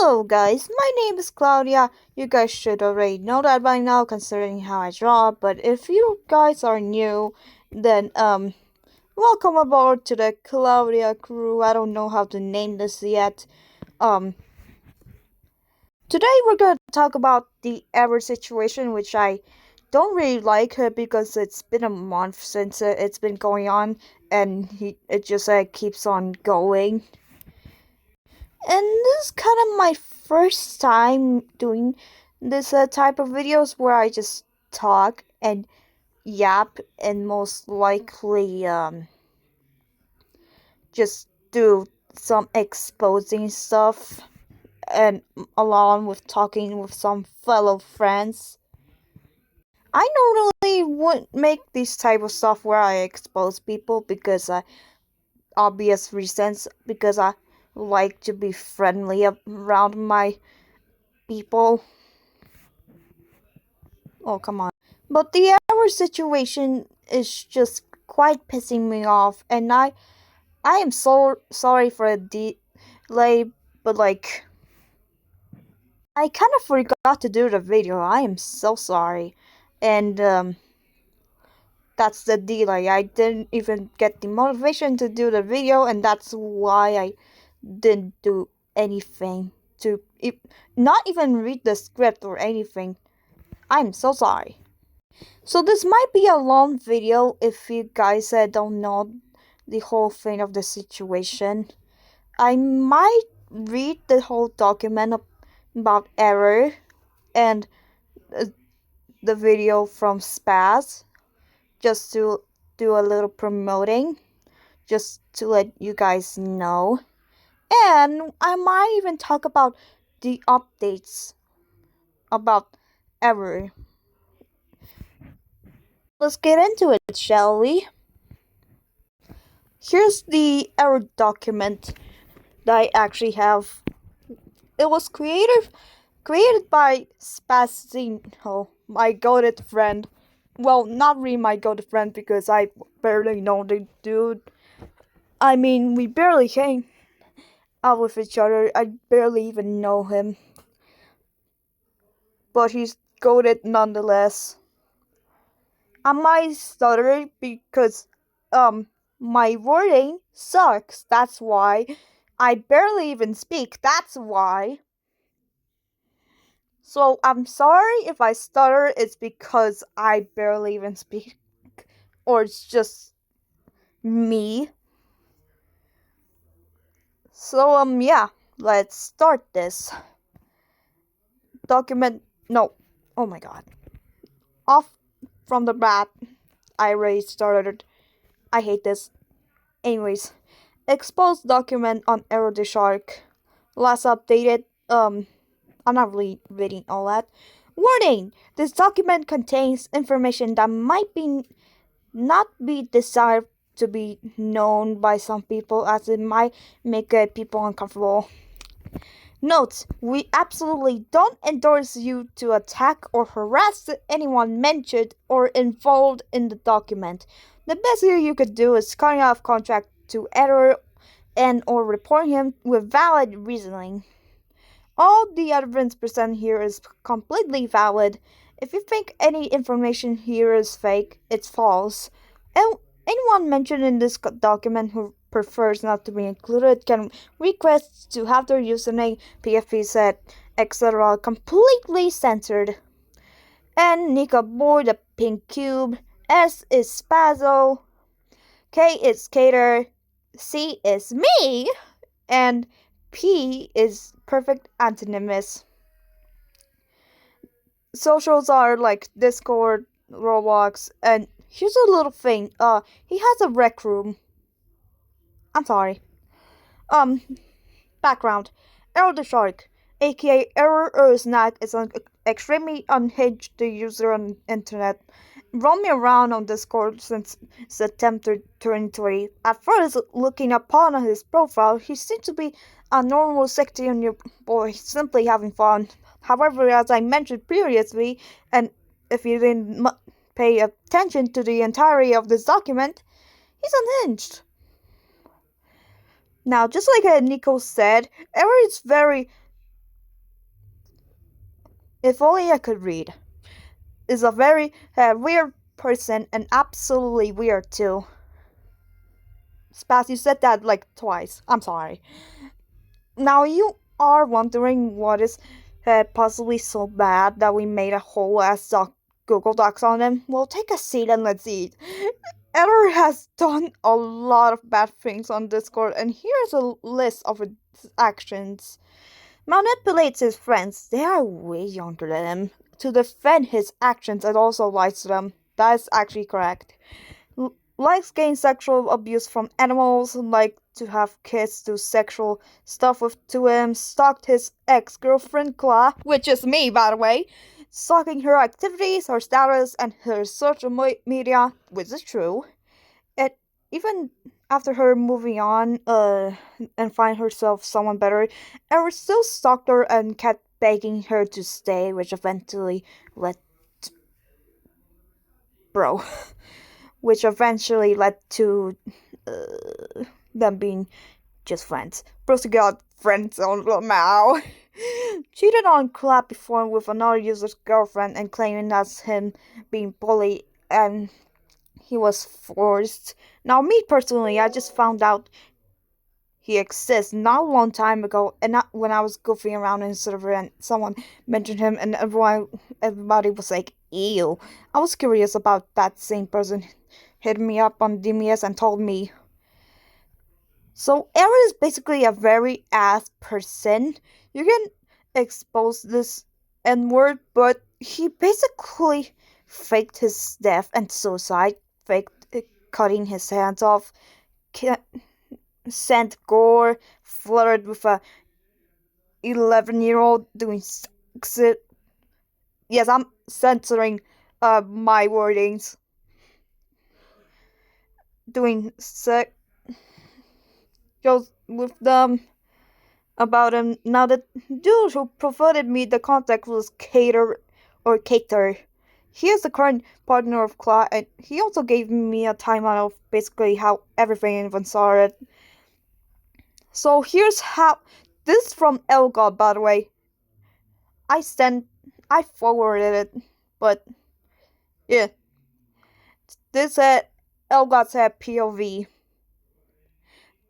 Hello guys, my name is Claudia. You guys should already know that by now considering how I draw, but if you guys are new, then welcome aboard to the Claudia crew. I don't know how to name this yet. Um Today we're going to talk about the ever situation, which I don't really like because it's been a month since it's been going on, and it just keeps on going. And this is kind of my first time doing this type of videos where I just talk and yap and most likely just do some exposing stuff and along with talking with some fellow friends. I normally wouldn't make this type of stuff where I expose people because obvious reasons, because I like to be friendly around my people. Oh, come on. But the hour situation is just quite pissing me off, and I am so sorry for the delay, but I kind of forgot to do the video. I am so sorry. And that's the delay. I didn't even get the motivation to do the video, and that's why I didn't do anything to not even read the script or anything. I'm so sorry. So this might be a long video if you guys don't know the whole thing of the situation. I might read the whole document about error and uh, the video from Spaz just to do a little promoting, just to let you guys know. And I might even talk about the updates about error. Let's get into it, shall we? Here's the error document that I actually have. It was created by Spazino, my goated friend. Well, not really my goated friend because I barely know the dude. I mean, we barely hang out with each other. I barely even know him. But he's goated nonetheless. I might stutter because my wording sucks. That's why. I barely even speak. That's why. So I'm sorry if I stutter. It's because I barely even speak, or it's just me. So yeah, let's start this document. No, oh my god, off from the bat. I already started. I hate this. Anyways, exposed document on Arrow the Shark. Last updated. I'm not really reading all that. Warning! This document contains information that might not be desired to be known by some people, as it might make people uncomfortable. Note: we absolutely don't endorse you to attack or harass anyone mentioned or involved in the document. The best thing you could do is cutting off contract to editor and or report him with valid reasoning. All the evidence presented here is completely valid. If you think any information here is fake, it's false. And anyone mentioned in this document who prefers not to be included can request to have their username, PFP set, etc. completely censored. And Nika Boy, the pink cube. S is Spazzo. K is Cater. C is me. And P is perfect antonyms. Socials are like Discord, Roblox, and here's a little thing. He has a rec room. I'm sorry. Um, Background. Error the Shark, aka Error or Snack, is an extremely unhinged user on internet. Roaming around on Discord since September 2020. At first, looking upon his profile, he seemed to be a normal 16-year-old boy simply having fun. However, as I mentioned previously, and if you didn't pay attention to the entirety of this document, he's unhinged. Now, just like Nico said, Error is very If only I could read. Is a very weird person and absolutely weird too. Spaz, you said that like twice. I'm sorry. Now you are wondering what is possibly so bad that we made a whole ass Google Docs on him. Well, take a seat and let's eat. Eder has done a lot of bad things on Discord, and here's a list of his actions. Manipulates his friends, they are way younger than him, to defend his actions and also lies to them. That is actually correct. Likes getting sexual abuse from animals, like to have kids do sexual stuff to him, stalked his ex-girlfriend Claw, which is me by the way, stalking her activities, her status, and her social media, which is true. And even after her moving on and find herself someone better, Eric still stalked her and kept begging her to stay, which eventually led bro which eventually led to them being just friends. Bros got friends on Lamau. Cheated on Clap before with another user's girlfriend and claiming that's him being bullied and he was forced. Now, me personally, I just found out he exists not a long time ago, and not when I was goofing around in the server and someone mentioned him, and everybody was like, "Ew." I was curious about that same person hit me up on DMS and told me. So Aaron is basically a very ass person. You can expose this N-word, but he basically faked his death and suicide, faked cutting his hands off, sent gore, flirted with a 11-year-old doing sex. Yes, I'm censoring my wordings. Doing sex goes with them about him. Now the dude who provided me the contact was Cater. He is the current partner of Claw, and he also gave me a timeline of basically how everything even started. So here's how. This is from Elgod, by the way. I forwarded it, but yeah. This Elgod said POV.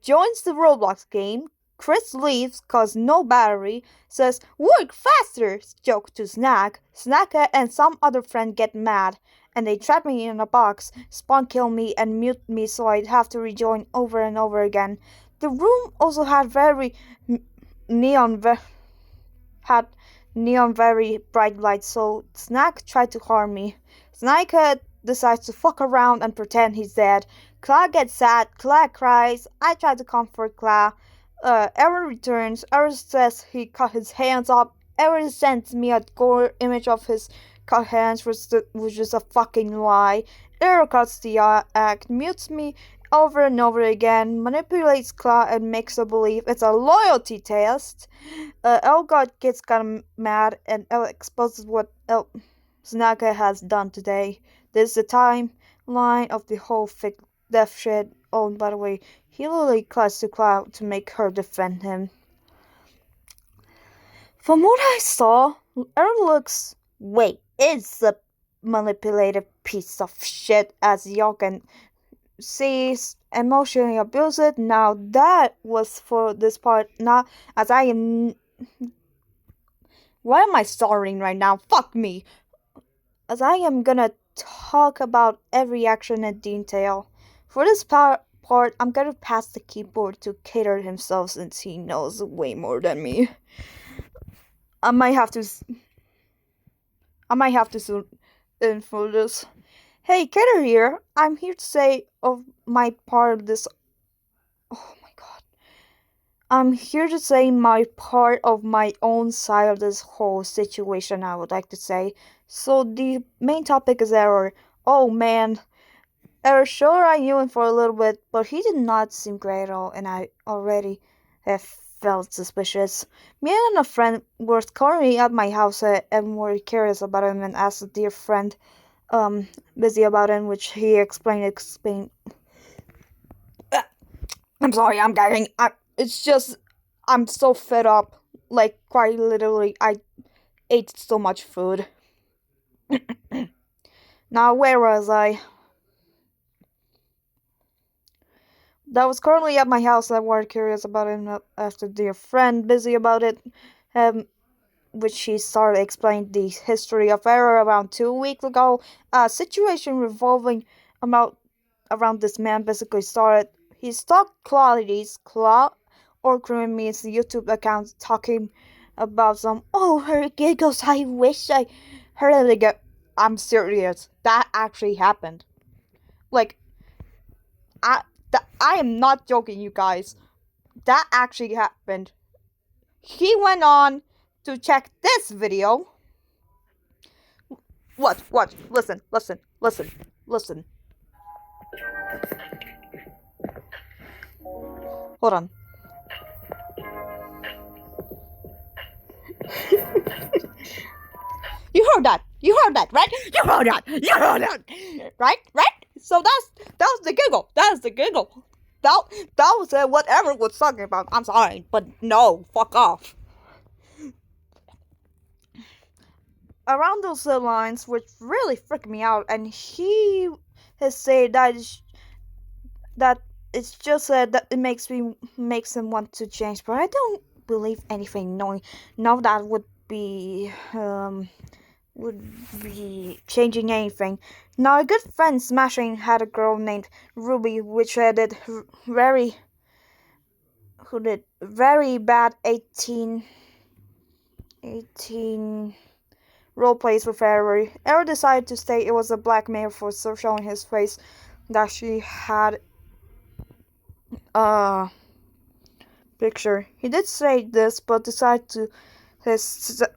Joins the Roblox game. Chris leaves cause no battery. Says work faster. Joke to Snack. Snack and some other friend get mad, and they trap me in a box, spawn kill me, and mute me so I'd have to rejoin over and over again. The room also had neon very bright lights, so Snack tried to harm me. Snack decides to fuck around and pretend he's dead. Claw gets sad, Claw cries, I try to comfort Claw. Aaron returns, Aaron says he cut his hands off. Aaron sends me a gore image of his cut hands, which is a fucking lie. Aaron cuts the act, mutes me over and over again, manipulates Claw and makes her believe it's a loyalty test. Elgod gets kinda mad and exposes what Snaka has done today. This is the timeline of the whole fake death shit. Oh, by the way, he literally cries to Cloud to make her defend him. From what I saw, Aaron looks. Wait, it's a manipulative piece of shit, as y'all can see, emotionally abused. Now that was for this part, not as I am. Why am I starting right now? Fuck me! As I am gonna talk about every action in detail. For this part, I'm gonna pass the keyboard to Cater himself since he knows way more than me. I might have to zoom in for this. Hey, Cater here. I'm here to say of my part of this. Oh my god. I'm here to say my part of my own side of this whole situation, I would like to say. So the main topic is Error. Oh man. Error, sure I knew him for a little bit, but he did not seem great at all, and I already have felt suspicious. Me and a friend were currently at my house and were curious about him and asked a dear friend, busy about him, which he explained. I'm sorry, I'm gagging. It's just, I'm so fed up. Like, quite literally, ate so much food. Now, where was I? That was currently at my house. I was curious about it after dear friend busy about it. Um, which she started explaining the history of error around 2 weeks ago. A situation revolving about around this man basically started. He stalked Claudia's or Creamy's YouTube account talking about some her giggles. I wish I heard it again. I'm serious. That actually happened. Like I am not joking, you guys. That actually happened. He went on to check this video. Watch, listen. Hold on. You heard that, right? You heard that, right? So that was the giggle. That was what Eric was talking about. I'm sorry, but no, fuck off. Around those lines, which really freaked me out, and he has said that it's just that it makes him want to change, but I don't believe anything. Knowing now that would be changing anything. Now, a good friend Smashing had a girl named Ruby, which did very bad 18 role plays with Avery. Eric decided to say it was a blackmail for showing his face that she had a picture. He did say this, but decided to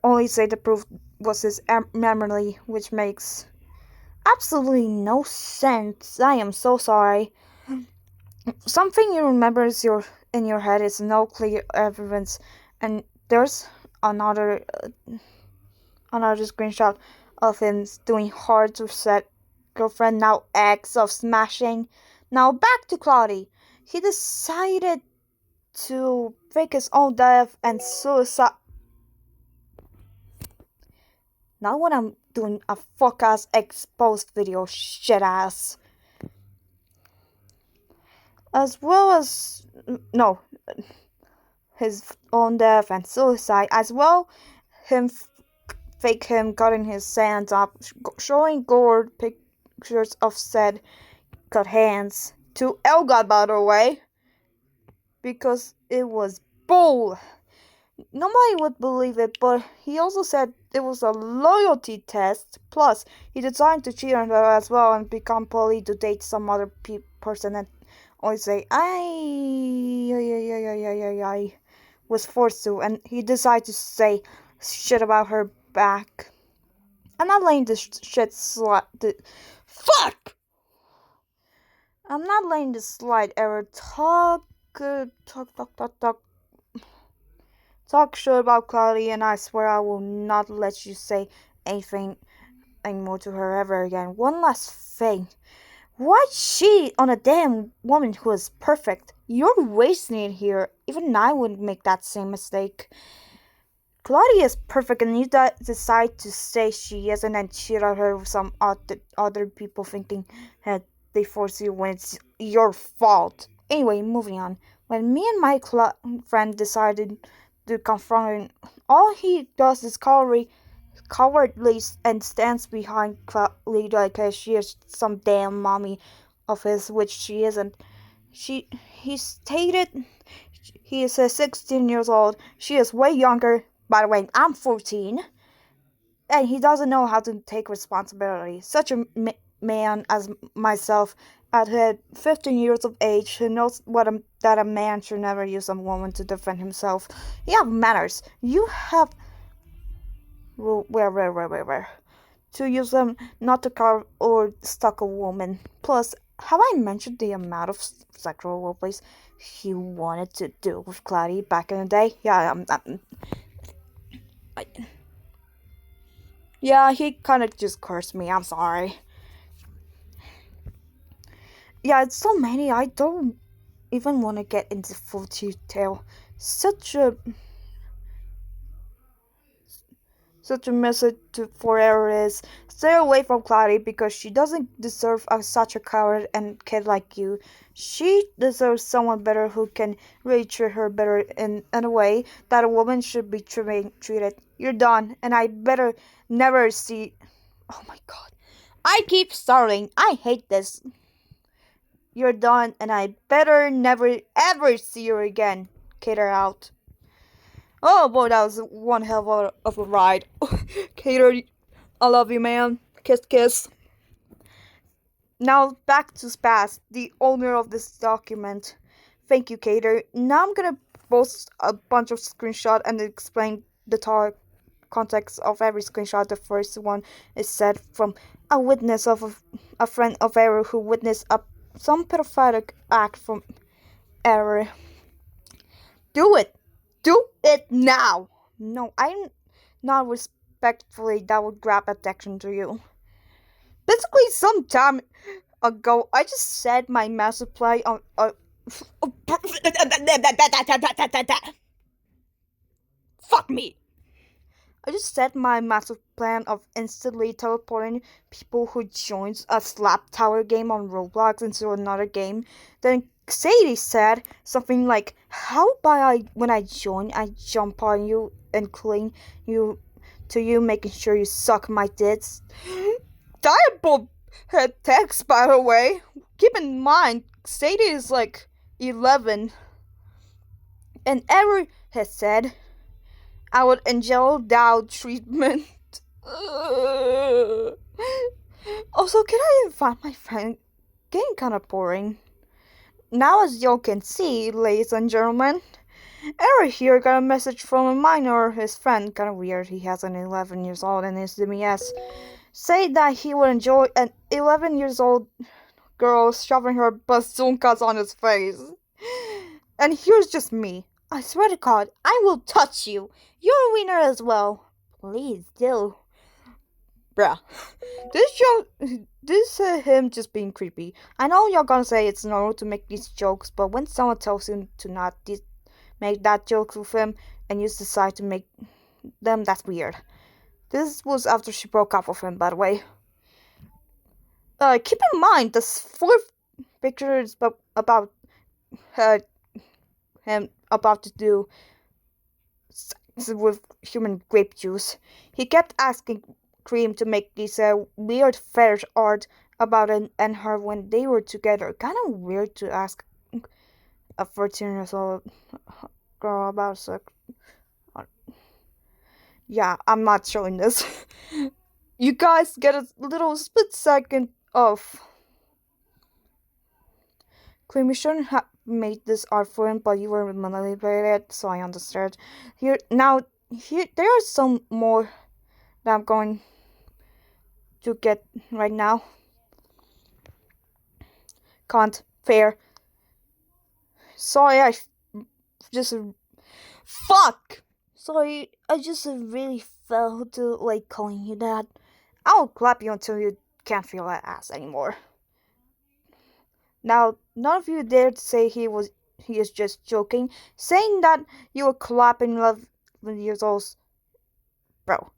only say the proof was his memory, which makes absolutely no sense. I am so sorry. Something you remember in your head is no clear evidence, and there's another screenshot of him doing hard to set girlfriend, now ex, of Smashing. Now back to Claudia. He decided to fake his own death and suicide. Not when I'm doing a fuck ass exposed video, shit ass. As well as his own death and suicide, as well fake him cutting his hands up, showing gore pictures of said cut hands to Elgod, by the way, because it was bull. Nobody would believe it, but he also said it was a loyalty test. Plus, he decided to cheat on her as well and become poly to date some other person and always say, I was forced to, and he decided to say shit about her back. I'm not letting this shit slide. Fuck! I'm not letting this slide ever. Talk shit about Claudia, and I swear I will not let you say anything anymore to her ever again. One last thing. Why cheat on a damn woman who is perfect? You're wasting it here. Even I wouldn't make that same mistake. Claudia is perfect, and you decide to say she isn't and cheat on her with some other people thinking that they force you when it's your fault. Anyway, moving on. When me and my friend decided to confront him, all he does is cowardly and stands behind Claudia like she is some damn mommy of his, which she isn't. He stated he is 16 years old. She is way younger. By the way, I'm 14. And he doesn't know how to take responsibility. Such a man as myself, at 15 years of age, who knows that a man should never use a woman to defend himself. You have manners. You have where to use them not to carve or stalk a woman. Plus, have I mentioned the amount of sexual roleplays he wanted to do with Claudia back in the day? Yeah, he kind of just cursed me. I'm sorry. Yeah, it's so many. I don't even want to get into full detail. Such a Such a message for Error is stay away from Cloudy because she doesn't deserve such a coward and kid like you. She deserves someone better who can really treat her better in a way that a woman should be treated. You're done, and I better never see. Oh my god. I keep starting. I hate this. You're done, and I better never ever see you again. Cater out. Oh boy, that was one hell of a ride. Cater, I love you, man. Kiss, kiss. Now back to Spaz, the owner of this document. Thank you, Cater. Now I'm gonna post a bunch of screenshots and explain the context of every screenshot. The first one is said from a witness of a friend of Error who witnessed some pedophilic act from Error. Do it! Do it now! No, I'm not respectfully that would grab attention to you. Basically, some time ago, I just said my master plan on. Fuck me! I just said my master plan of instantly teleporting people who joins a slap tower game on Roblox into another game. Then Sadie said something like, "How about when I join, I jump on you and cling you to you, making sure you suck my tits." Diable had text, by the way. Keep in mind, Sadie is like 11, and Error has said, "I would enjoy that treatment." Also, can I find my friend? Getting kind of boring. Now, as you can see, ladies and gentlemen, Eric here got a message from a minor, his friend. Kind of weird. He has an 11 years old and his MES. Say that he would enjoy an 11 years old girl shoving her bazookas on his face. And here's just me. I swear to God, I will touch you. You're a winner as well. Please do. Bruh. This him just being creepy. I know you're gonna say it's normal to make these jokes, but when someone tells you to not make that joke with him and you decide to make them, that's weird. This was after she broke up with him, by the way. Keep in mind, this fourth picture is about him about to do with human grape juice. He kept asking Cream to make this weird fetish art about it and her when they were together. Kind of weird to ask a 13-year-old girl about sex. Yeah, I'm not showing this. You guys get a little split second of. Cream, you shouldn't have made this art for him, but you were manipulated, so I understand. Here there are some more that I'm going to get right now. Can't. Fair. Sorry, I just. Fuck! Sorry, I just really felt like calling you that. I'll clap you until you can't feel that ass anymore. Now, none of you dared say he is just joking, saying that you were clapping 11 years old. Bro.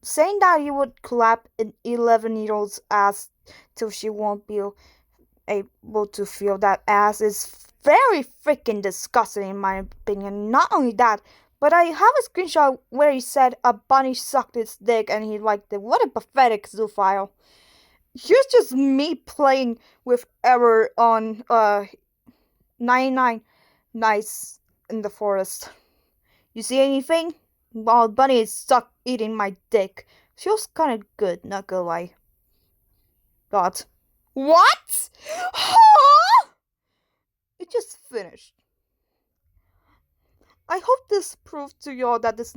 Saying that you would clap an 11-year-old's ass till she won't be able to feel that ass is very freaking disgusting in my opinion. Not only that, but I have a screenshot where he said a bunny sucked his dick and he liked it. What a pathetic zoophile. Here's just me playing with Error on 99 Nights in the Forest. You see anything? Well, Bunny is stuck eating my dick. Feels kinda good, not gonna lie. God. What? Huh? It just finished. I hope this proves to y'all that this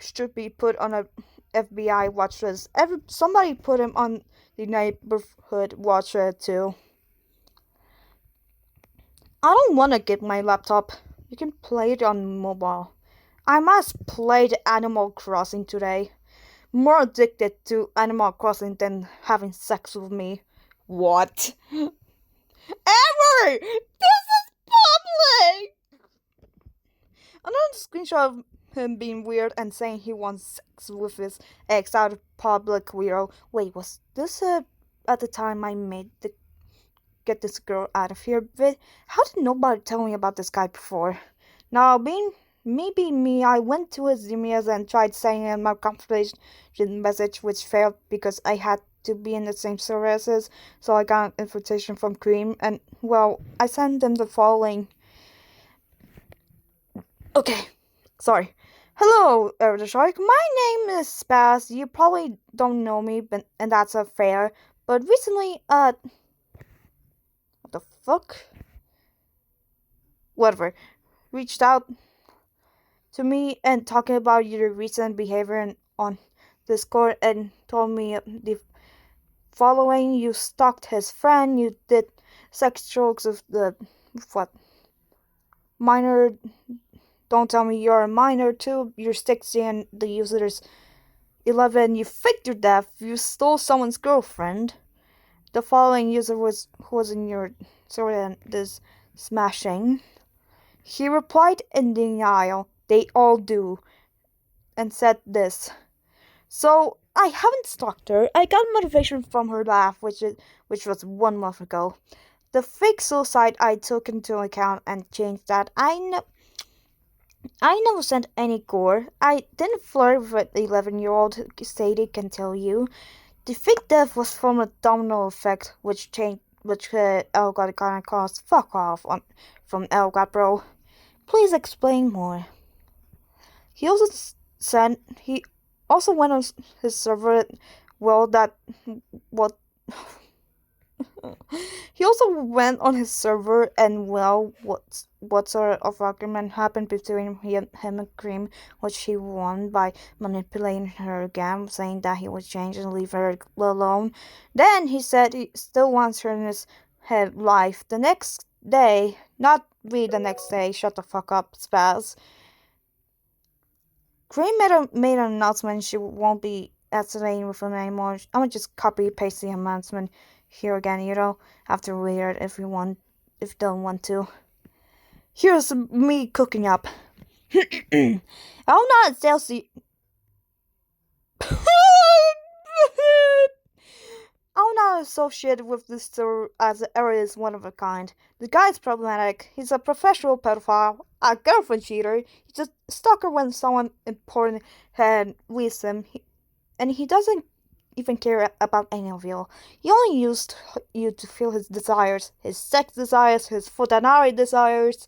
should be put on a FBI watch list. Somebody put him on the neighborhood watch list too. I don't want to get my laptop. You can play it on mobile. I must play the Animal Crossing today. More addicted to Animal Crossing than having sex with me. What? Ever! This is public! Another screenshot of him being weird and saying he wants sex with his ex out of public weirdo. Wait, was this at the time I made the get this girl out of here? But how did nobody tell me about this guy before? Now, being maybe me, I went to his emails and tried sending him a confirmation message, which failed because I had to be in the same services. So I got an invitation from Cream, and well, I sent him the following. Okay, sorry. Hello, the Shark. My name is Spaz. You probably don't know me, but and that's fair. But recently, what the fuck? Whatever. Reached out to me and talking about your recent behavior on Discord and told me the following: you stalked his friend, you did sex jokes of the what minor. Don't tell me you're a minor too. You're 16 and the user's 11. You faked your death. You stole someone's girlfriend. The following user was who was in your sorry and this smashing. He replied in denial. They all do, and said this. So I haven't stalked her. I got motivation from her laugh, which was 1 month ago. The fake suicide I took into account and changed that. I never sent any gore. I didn't flirt with the 11-year-old. Sadie can tell you. The fake death was from a domino effect, which Elgato kinda caused. Fuck off from Elgato, bro. Please explain more. He also said he also went on his server. Well, that what he also went on his server and well, what sort of argument happened between him and Cream, which he won by manipulating her again, saying that he would change and leave her alone. Then he said he still wants her in his head life. The next day, not really the next day. Shut the fuck up, Spaz. Cream made an announcement she won't be associating with him anymore. I'm gonna just copy paste the announcement here again. You don't have to read it if you don't want to. Here's me cooking up. I'm not Chelsea. I'm not associated with this story as Eric is one of a kind. The guy's problematic. He's a professional pedophile, a girlfriend cheater. He's just a stalker when someone important had leaves him. And he doesn't even care about any of you. He only used you to feel his desires, his sex desires, his futanari desires,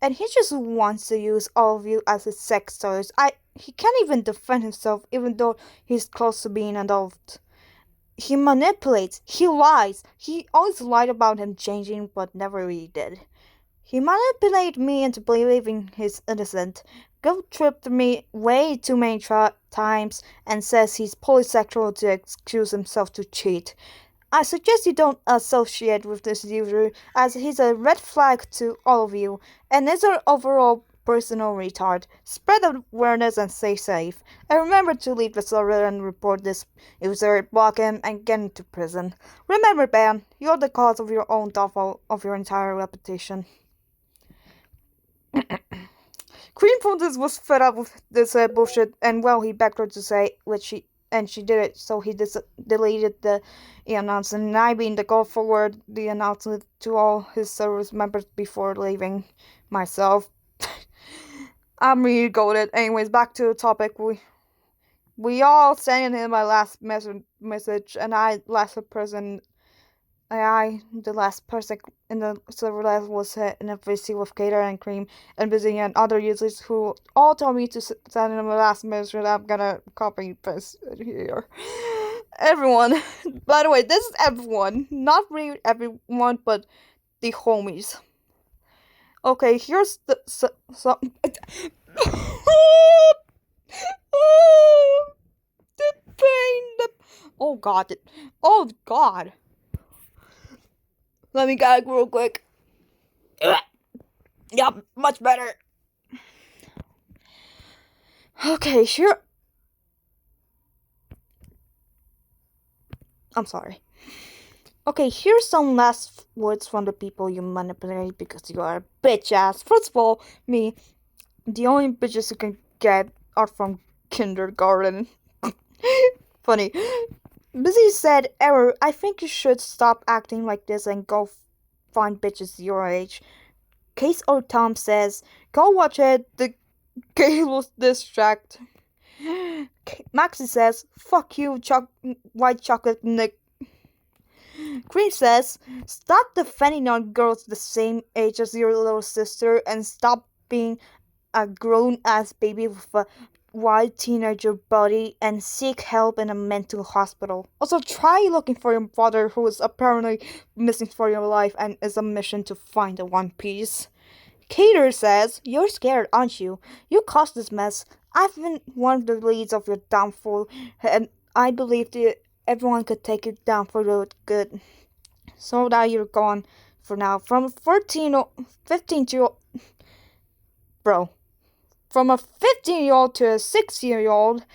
and he just wants to use all of you as his sex toys. He can't even defend himself, even though he's close to being an adult. He manipulates, he lies. He always lied about him changing, but never really did. He manipulated me into believing he's innocent, guilt tripped me way too many times, and says he's polysexual to excuse himself to cheat. I suggest you don't associate with this user, as he's a red flag to all of you, and is an overall personal retard. Spread awareness and stay safe. And remember to leave the server and report this user, block him, and get into prison. Remember, Ben, you're the cause of your own downfall of your entire reputation. Cream Fontes was fed up with this bullshit, and well, he begged her to say, she did it, so he deleted the announcement, and I being the go forward the announcement to all his service members before leaving myself. I'm really goated. Anyways, back to the topic. We all sent him my last message, and the last person in the server that was in a VC with Gator and Cream and Busy and other users who all told me to send him a last message. I'm gonna copy paste it here. Everyone. By the way, this is everyone. Not really everyone, but the homies. Okay, here's the the pain. Oh god. Oh god. Let me gag real quick. Yep, much better. Okay, sure. I'm sorry. Okay, here's some last words from the people you manipulate because you are a bitch ass. First of all, me, the only bitches who can get are from kindergarten. Funny. Busy said, Error, I think you should stop acting like this and go find bitches your age. Case or Tom says, go watch it. The gay will distract. Maxie says, fuck you, white chocolate Nick. Cream says, stop defending on girls the same age as your little sister and stop being a grown-ass baby with a wild teenager body and seek help in a mental hospital. Also, try looking for your brother who is apparently missing for your life and is a mission to find the One Piece. Cater says, you're scared, aren't you? You caused this mess. I've been one of the leads of your downfall, and I believed everyone could take it down for your good. So now you're gone for now. From 15 to... Bro. From a 15-year-old to a 6-year-old,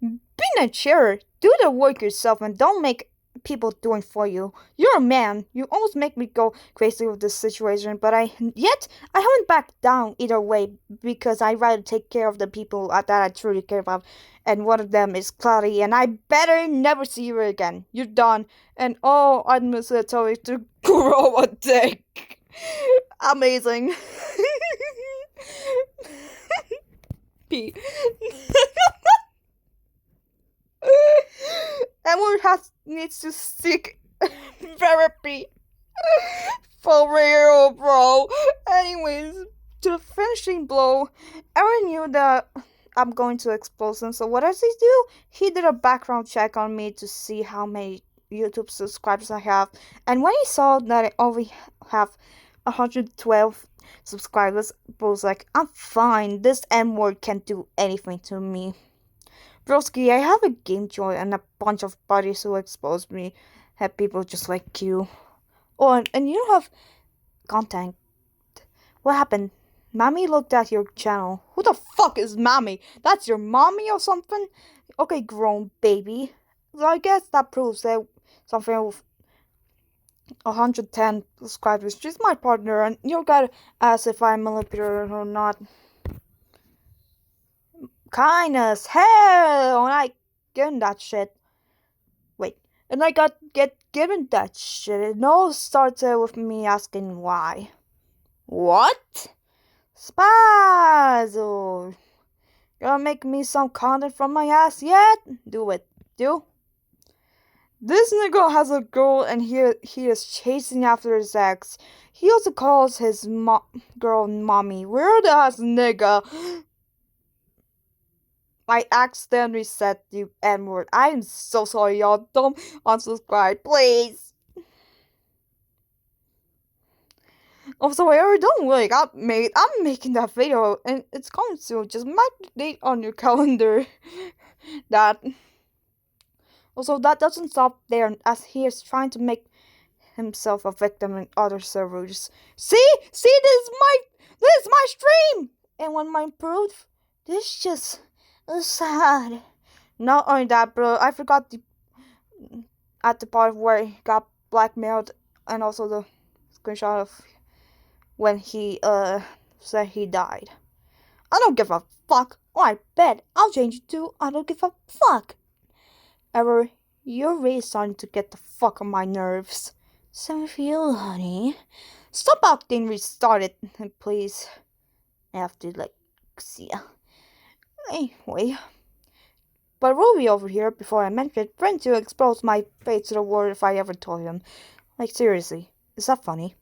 be a cheerer. Do the work yourself and don't make people doing for you. You're a man. You almost make me go crazy with this situation, but I haven't backed down either way because I'd rather take care of the people that I truly care about, and one of them is Cloudy, and I better never see you again. You're done, and oh, I'd miss it totally to grow a dick. Amazing. P. Edward needs to seek therapy. For real, bro. Anyways, to the finishing blow, Aaron knew that I'm going to expose him. So what does he do? He did a background check on me to see how many YouTube subscribers I have. And when he saw that I only have 112 subscribers, bro was like, I'm fine. This N-word can't do anything to me. Broski, I have a game joy and a bunch of buddies who exposed me. Have people just like you. Oh, and you have content. What happened? Mommy looked at your channel. Who the fuck is Mommy? That's your mommy or something? Okay, grown baby. So I guess that proves that something with 110 subscribers. She's my partner, and you gotta ask if I'm manipulated or not. Kindness, hell, and I given that shit. Wait, and I get given that shit. It all started with me asking why. What? Spazzle. Gonna make me some content from my ass yet? Do it. Do? This nigga has a girl and he is chasing after his ex. He also calls his girl mommy. Weird ass nigga. I accidentally said the N-word. I am so sorry, y'all. Don't unsubscribe, please. Also, whatever, don't worry. I'm making that video, and it's coming soon. Just mark the date on your calendar. That. Also, that doesn't stop there, as he is trying to make himself a victim in other servers. See, this is my stream, and when my proof, this just. It's sad. Not only that, bro, I forgot at the part where he got blackmailed, and also the screenshot of when he said he died. I don't give a fuck. Oh, I bet I'll change it to I don't give a fuck. Ever, you're really starting to get the fuck on my nerves. Same for you, honey. Stop acting restarted, please. I have to see ya. Anyway, but Ruby over here, before I mentioned, threatened to expose my face to the world if I ever told him. Seriously, is that funny?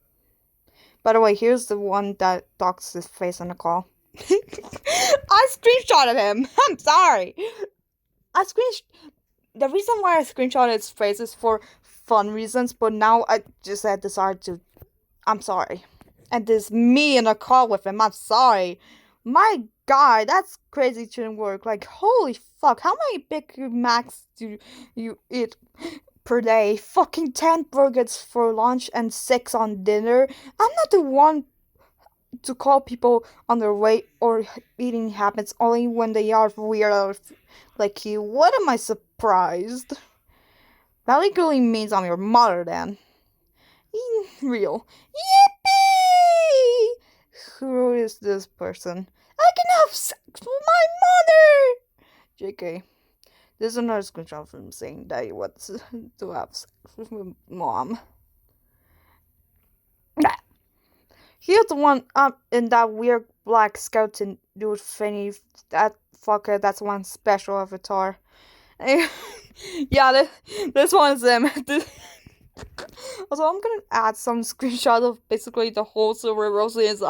By the way, here's the one that docks his face on the call. I screenshotted him. I'm sorry. The reason why I screenshotted his face is for fun reasons, but now I just had decided to. I'm sorry. And there's me in a call with him. I'm sorry. My God, that's crazy shouldn't work. Holy fuck, how many Big Macs do you eat per day? Fucking 10 burgers for lunch and 6 on dinner. I'm not the one to call people on their weight or eating habits only when they are weird like you. What am I surprised? That legally means I'm your mother then. Real. Yippee! Who is this person? I can have sex with my mother! JK. This is another screenshot of him saying that he wants to have sex with my mom. He's the one up in that weird black skeleton dude thingy. That fucker, that's one special avatar. Yeah, this one's him. Also, I'm gonna add some screenshot of basically the whole Silver Rosie is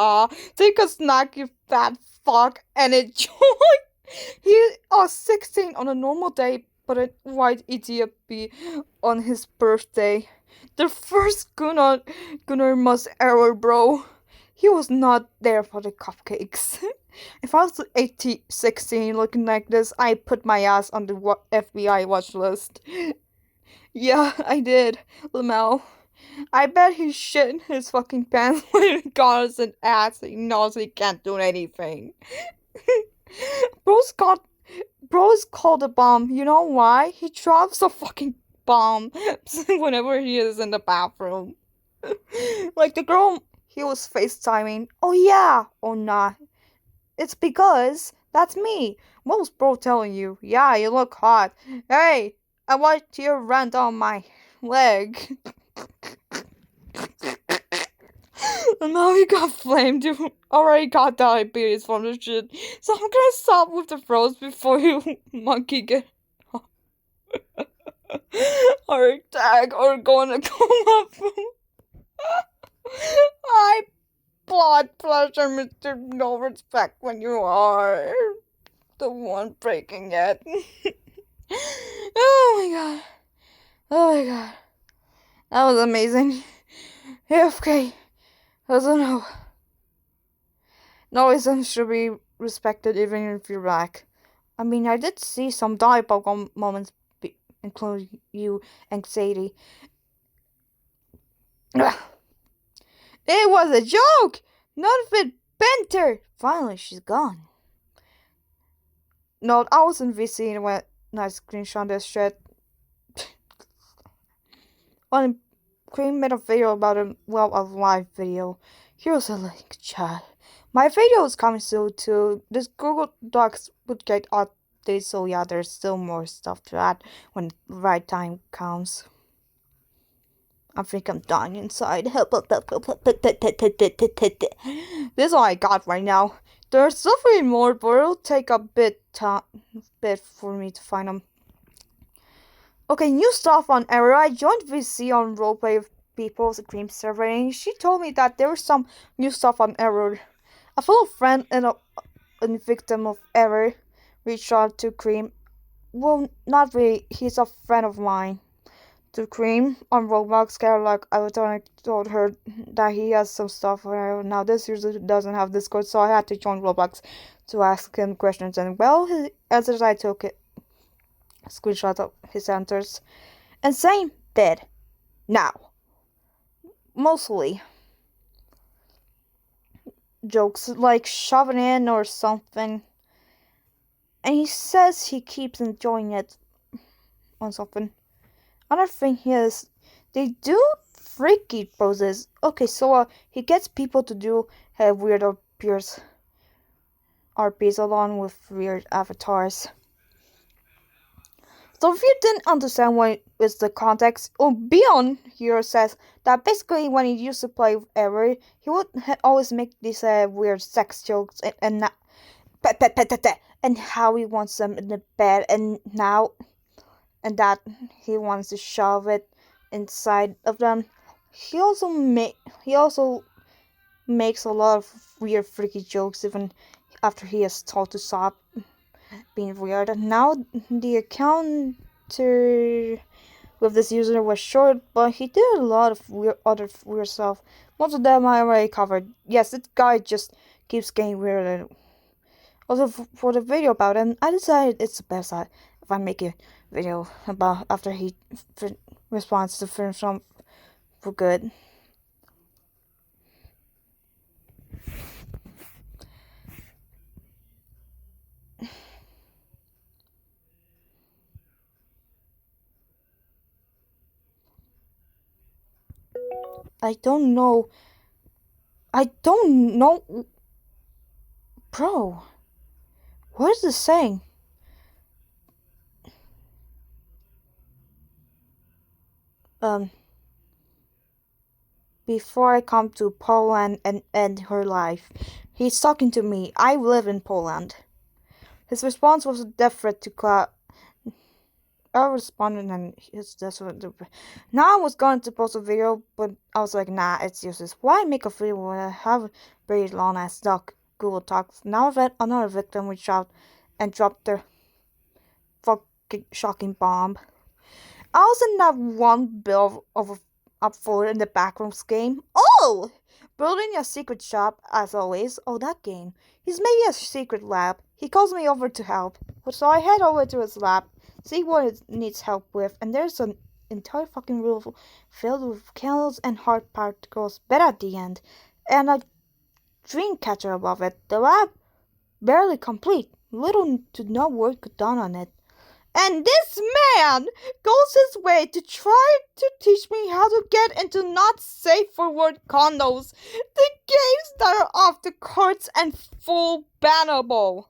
take a snack, you fat fuck, and enjoy. He 16 on a normal day, but a white idiot be on his birthday. The first Gunnar must error, bro. He was not there for the cupcakes. If I was 16 looking like this, I put my ass on the FBI watch list. Yeah, I did, Lamel. I bet he shit his fucking pants when he got us an ass. He knows he can't do anything. Bro's called a bomb. You know why? He drops a fucking bomb whenever he is in the bathroom. Like the girl he was FaceTiming. Oh yeah. Oh nah. It's because that's me. What was bro telling you? Yeah, you look hot. Hey, I watched your rant on my leg. And now he got flamed. You already got diabetes from the shit. So I'm gonna stop with the froze before you monkey get or tag or gonna come up. I blood pleasure, Mr. No respect when you are the one breaking it. Oh my god. Oh my god. That was amazing. AFK. Doesn't know. No reason should be respected even if you're black. I mean, I did see some diabolical moments, including you and Sadie. It was a joke! None of it bent her! Finally, she's gone. No, I was in VC when I screenshot this shit. When Cream made a video about a live video. Here's a link, chat. My video is coming soon too. This Google Docs would get updates, so yeah, there's still more stuff to add when the right time comes. I think I'm dying inside. This is all I got right now. There's definitely more, but it'll take a bit for me to find them. Okay, new stuff on Error. I joined VC on Roleplay with People's Cream server, and she told me that there was some new stuff on Error. A fellow friend and a victim of Error reached out to Cream. Well, not really. He's a friend of mine. To Cream on Roblox, like I told her that he has some stuff on Error. Now this user doesn't have Discord, so I had to join Roblox to ask him questions, and well, his answers I took it. Screenshot of his answers. And same dead. Now. Mostly. Jokes like shoving in or something. And he says he keeps enjoying it on something. Another thing is, they do freaky poses. Okay, so he gets people to do weird RPs along with weird avatars. So if you didn't understand what is the context, Beyond here says that basically when he used to play with Error, he would always make these weird sex jokes and how he wants them in the bed, and that he wants to shove it inside of them. He also makes a lot of weird freaky jokes even after he is told to stop being weird. And now the encounter with this user was short, but he did a lot of other weird stuff. Most of them I already covered. Yes, this guy just keeps getting weirder. Also, for the video about him, I decided it's the best if I make a video about after he responds to finish some for good. I don't know Bro, what is this saying? Um, before I come to Poland and end her life. He's talking to me. I live in Poland. His response was a death threat to Cloud. I responded and his death threat. Now I was going to post a video, but I was like, nah, it's useless. Why make a video when I have a very long ass doc Google Talks? Now another victim reached out and dropped their fucking shocking bomb. I was in that one build of a up for in the backrooms game. Oh! Building a secret shop, as always. Oh, that game. He's maybe a secret lab. He calls me over to help. So I head over to his lab, see what it needs help with, and there's an entire fucking room filled with candles and heart particles, bed at the end, and a dream catcher above it. The lab barely complete. Little to no work done on it. And this man goes his way to try to teach me how to get into not safe for work condos, the games that are off the cards and full bannable.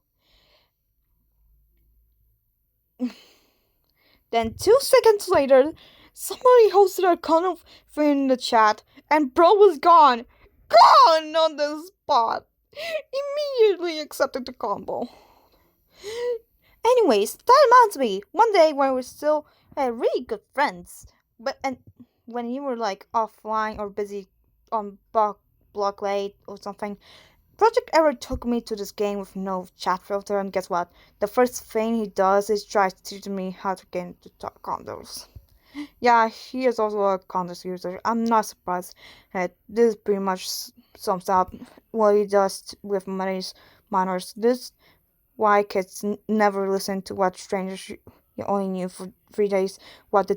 Then 2 seconds later, somebody hosted a condo thing in the chat, and bro was gone. Gone on the spot. Immediately accepted the combo. Anyways, that reminds me. One day when we were still really good friends, and when you were like offline or busy on block late or something, Project Error took me to this game with no chat filter, and guess what? The first thing he does is try to teach me how to get into condos. Yeah, he is also a condos user. I'm not surprised. This pretty much sums up what he does with minors. This why kids never listen to what strangers you only knew for 3 days what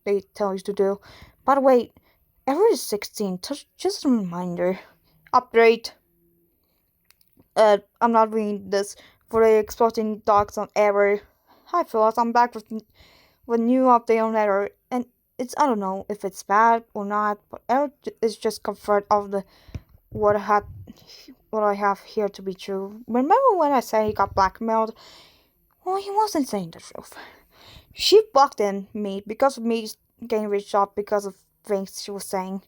they tell you to do. By the way, Ever is 16. Just a reminder. Upgrade. I'm not reading this for the exploding dogs on Ever. Hi Phyllis, I'm back with new update on Ever, and it's I don't know if it's bad or not, but Ever is just comfort of the what I have here to be true. Remember when I said he got blackmailed? Well, he wasn't saying the truth. She blocked me because of me getting rich off because of things she was saying.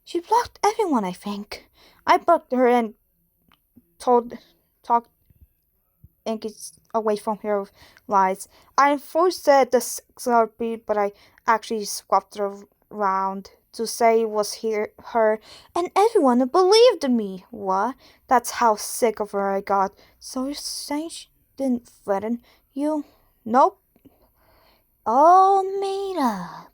She blocked everyone, I think. I blocked her and talked Inky's away from her lies. I enforced the XRP, but I actually swapped her around to say it was her, and everyone believed me. What? That's how sick of her I got. So you're saying she didn't threaten you? Nope. All made up.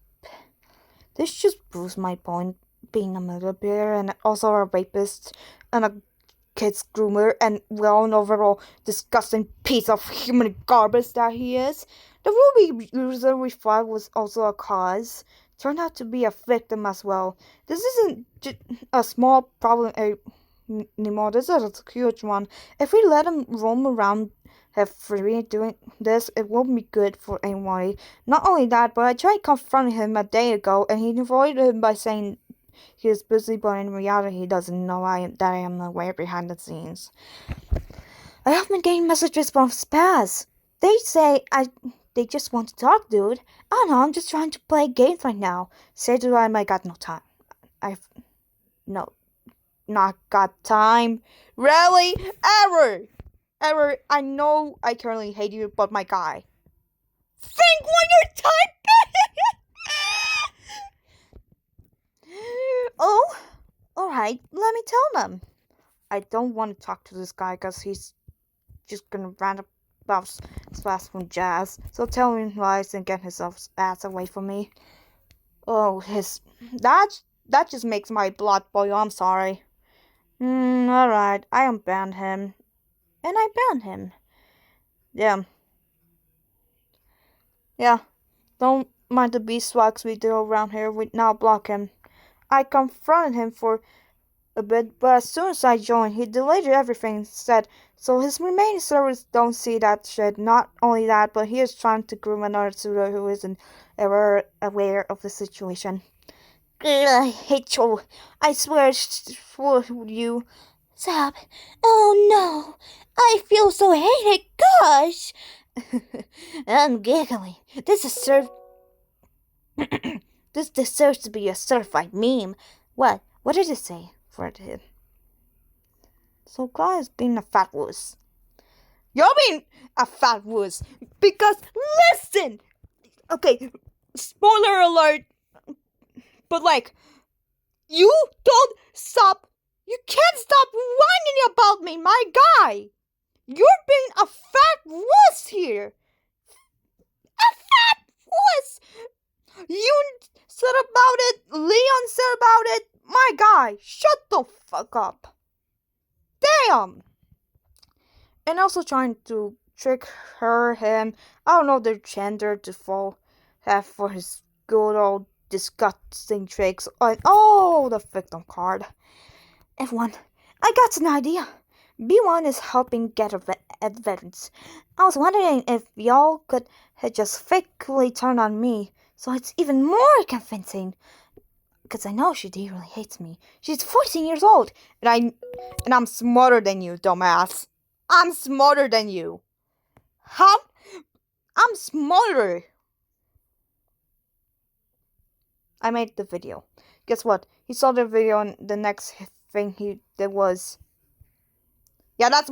This just proves my point. Being a manipulator and also a rapist and a kid's groomer and well overall disgusting piece of human garbage that he is. The Ruby user we fought was also a cause. Turned out to be a victim as well. This isn't a small problem anymore. This is a huge one. If we let him roam around free doing this, it won't be good for anyone. Not only that, but I tried confronting him a day ago, and he avoided him by saying he is busy, but in reality, he doesn't know that I am aware behind the scenes. I have been getting messages from Spaz. They say they just want to talk, dude. I don't know, I'm just trying to play games right now. Say to them I got no time. I've not got time. Really? Ever, I know I currently hate you, but my guy. Think when you're typing! Oh, alright, let me tell them. I don't want to talk to this guy because he's just gonna rant about Splash from Jazz. So tell him lies and get his ass away from me. Oh, that just makes my blood boil. I'm sorry. Alright, I unbanned him. And I banned him. Yeah. Don't mind the beeswax we do around here. We now block him. I confronted him for a bit, but as soon as I joined, he deleted everything said. So his remaining servers don't see that shit. Not only that, but he is trying to groom another suitor who isn't ever aware of the situation. I hate you. I swear for you. Sab, oh no, I feel so hated, gosh! I'm giggling. This deserves to be a certified meme. What? What did it say? Fred. So guys being a fat wuss. You're being a fat wuss because listen. Okay, spoiler alert. But like, you don't stop. You can't stop whining about me, my guy. You're being a fat wuss here. A fat wuss. You said about it. Leon said about it. My guy, shut the fuck up. Damn. And also trying to trick him. I don't know their gender to fall have for his good old disgusting tricks. Oh, the victim card. Everyone, I got an idea. B1 is helping get evidence. I was wondering if y'all could just fakely turn on me, so it's even more convincing. Because I know she really hates me. She's 14 years old, and I'm smarter than you, dumbass. I'm smarter than you. Huh? I'm smarter. I made the video. Guess what? He saw the video and the next thing he did was... Yeah, this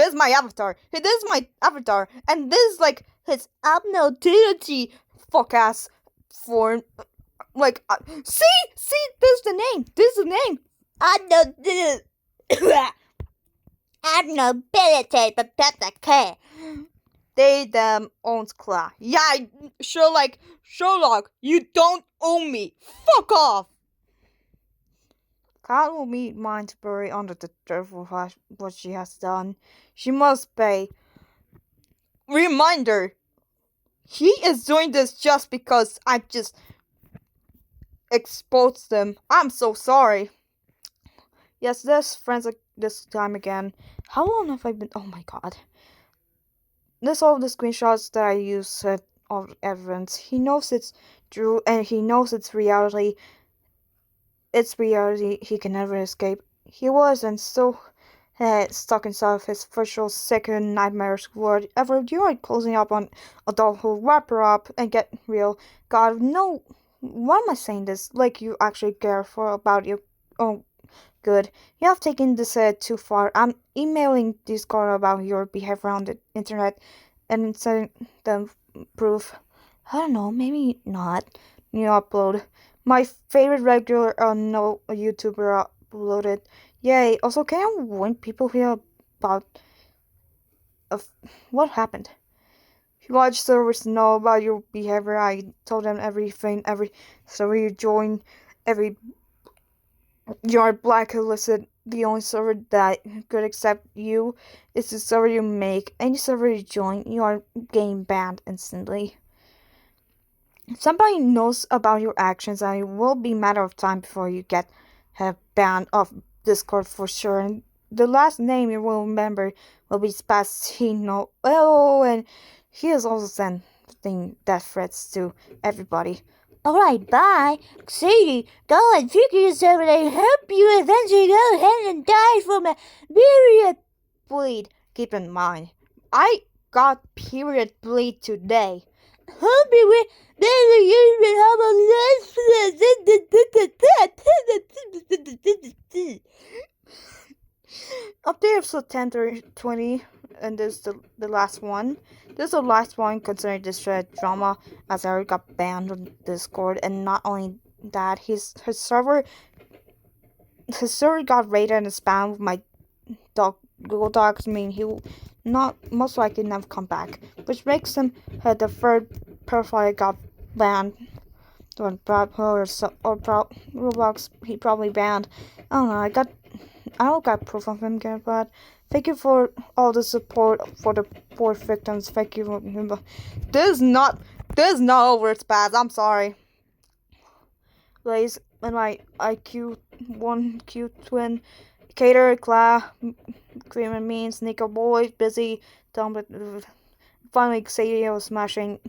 is my avatar. This is my avatar. And this is like his abnormality fuck ass form. Like, see, this is the name. This is the name. Abnormality, but that's okay. They them owns Claw. Yeah, Sherlock, you don't own me. Fuck off. Cat will meet Minesbury under the dirt for what she has done. She must pay. Reminder, he is doing this just because I just exposed them. I'm so sorry. Yes, this friends this time again. How long have I been? Oh my god. This all the screenshots that I use of evidence. He knows it's true and he knows it's reality. It's reality he can never escape. He was and still stuck inside his virtual second nightmare's world. Ever you are closing up on adulthood, wrap her up and get real. God, no. Why am I saying this? Like you actually care for about your own good. You have taken this too far. I'm emailing Discord about your behavior on the internet and sending them proof. I don't know, maybe not. You upload. My favorite regular no YouTuber uploaded. Yay. Also, can I warn people here about what happened? Large servers know about your behavior. I told them everything. Every server you join, you're blacklisted. The only server that could accept you is the server you make. Any server you join, you are getting banned instantly. Somebody knows about your actions, and it will be a matter of time before you get banned off Discord for sure. And the last name you will remember will be Spacino. Oh, and he is also sending death threats to everybody. Alright, bye. Sadie, go and figure yourself and I hope you eventually go ahead and die from a period bleed. Keep in mind, I got period bleed today. Hope you will update episode 10 to 20, and this is the last one. This is the last one concerning this drama, as Eric got banned on Discord, and not only that, his server got raided and spammed with my Google Docs. I mean, he will not most likely never come back, which makes him the third profile got banned. Or Roblox, he probably banned. I don't know. I don't got proof of him getting banned. Thank you for all the support for the poor victims. Thank you. This is not over. It's bad. I'm sorry. Blaze and my IQ1 twin, Cater, Cla, Cream and Means, Nico Boy, Busy, Tom, finally Sadie was smashing.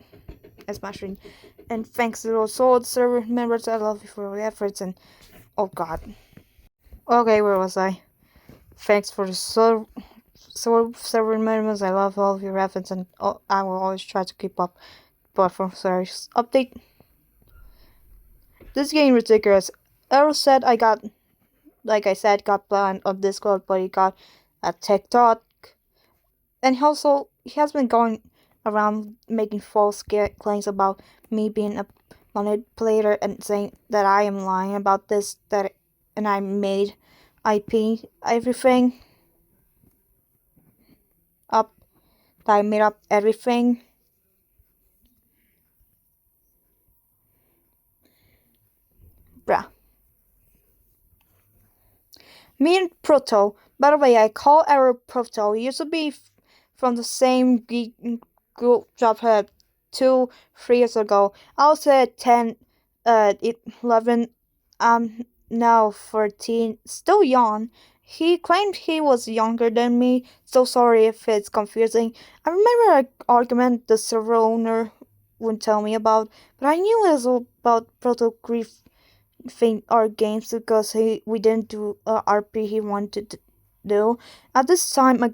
And thanks to those Sword server members, I love you for your efforts. And oh god. Okay, where was I? Thanks for the several moments. I love all of your efforts, and I will always try to keep up. But for serious update, this game ridiculous. Errol said I got, like I said, got banned on Discord, but he got a TikTok, and he has been going around making false claims about me being a manipulator and saying that I am lying about this, and I made IP everything up, that I made up everything. Bruh. Me and Proto, by the way, I call our Proto. He used to be from the same group job 2-3 years ago. I was 10, 11, now 14, still young. He claimed he was younger than me, so sorry if it's confusing. I remember an argument the server owner wouldn't tell me about, but I knew it was about Proto Grief our games because we didn't do RP he wanted to do. At this time, a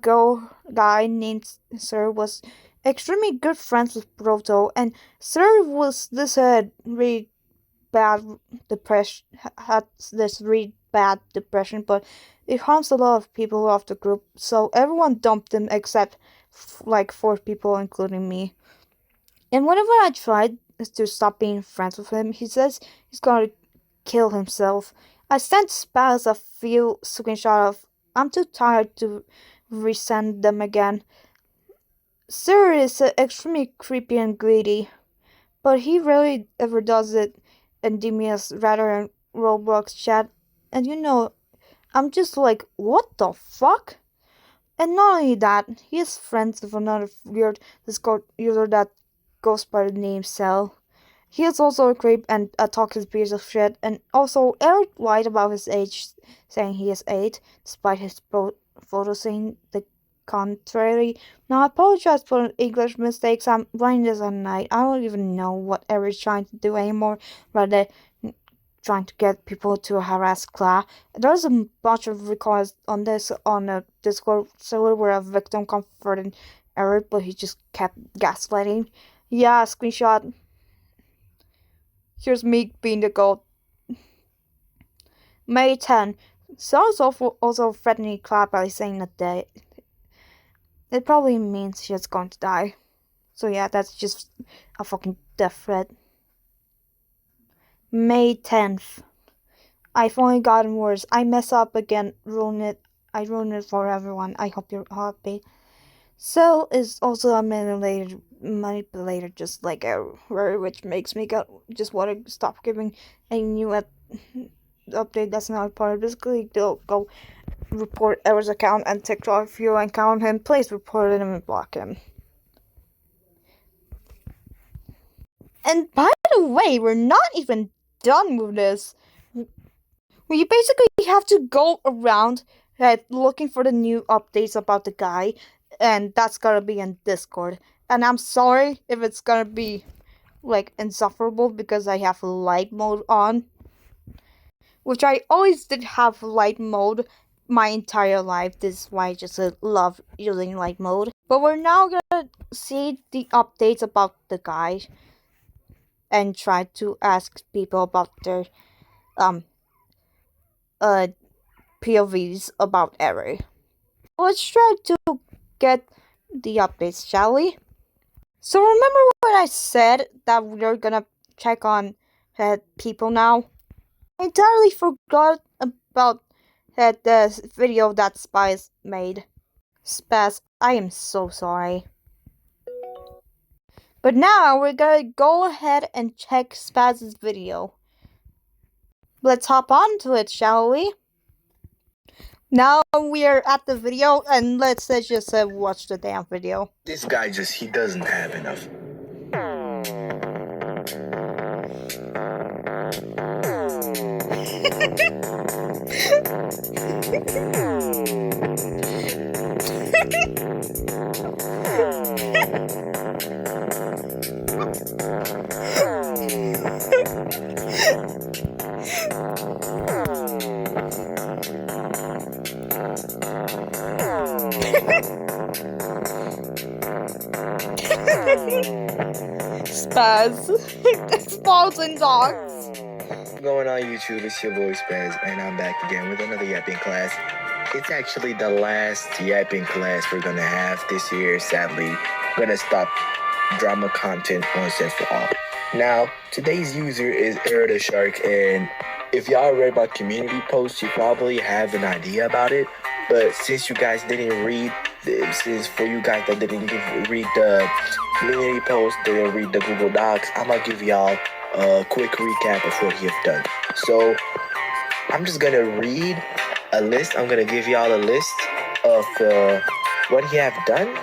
guy named Sir was extremely good friends with Proto, and Sir was really bad depression, had this really bad depression, but it harms a lot of people of the group, so everyone dumped him except like 4 people, including me. And whenever I tried to stop being friends with him, he says he's gonna kill himself. I sent Spaz a few screenshots of. I'm too tired to resend them again. Sir is extremely creepy and greedy, but he rarely ever does it in Demia's rather in Roblox chat. And I'm just like, what the fuck? And not only that, he is friends with another weird Discord user that goes by the name Cell. He is also a creep and a toxic piece of shit, and also Eric lied about his age, saying he is 8, despite his photo saying the contrary. Now, I apologize for English mistakes. I'm writing this at night. I don't even know what Eric is trying to do anymore, rather trying to get people to harass Claire. There's a bunch of records on this on a Discord server where a victim comforted Eric, but he just kept gaslighting. Yeah, screenshot. Here's me being the goat. May 10. Sounds also threatening Claire by saying that it probably means she's going to die. So yeah, that's just a fucking death threat. May 10th. I've only gotten worse. I mess up again, I ruin it for everyone. I hope you're happy. Cell is also a manipulator just like Error, which makes me just want to stop giving a new update that's not part of. Basically, they'll go report Error's account and TikTok. If you encounter him, please report him and block him. And by the way, we're not even done with this. We basically have to go around looking for the new updates about the guy, and that's gonna be in Discord. And I'm sorry if it's gonna be like insufferable because I have light mode on, which I always did have light mode my entire life. This is why I just love using light mode. But we're now gonna see the updates about the guy and try to ask people about their POVs about Error. Let's try to get the updates, shall we? So remember when I said that we're gonna check on people now? I entirely forgot about the video that Spaz made. Spaz, I am so sorry. But now we're gonna go ahead and check Spaz's video. Let's hop on to it, shall we? Now we're at the video, and let's just watch the damn video. This guy he doesn't have enough. Spaz. Exposing dogs. What's going on YouTube? It's your boy Spaz, and I'm back again with another yapping class. It's actually the last yapping class we're gonna have this year, sadly. We're gonna stop drama content once and for all. Now, today's user is Era the Shark, and if y'all read my community post, you probably have an idea about it. But since you guys didn't read, since for you guys that didn't read the community post, didn't read the Google Docs, I'm gonna give y'all a quick recap of what he have done. So I'm just gonna read a list. I'm gonna give y'all a list of what he have done.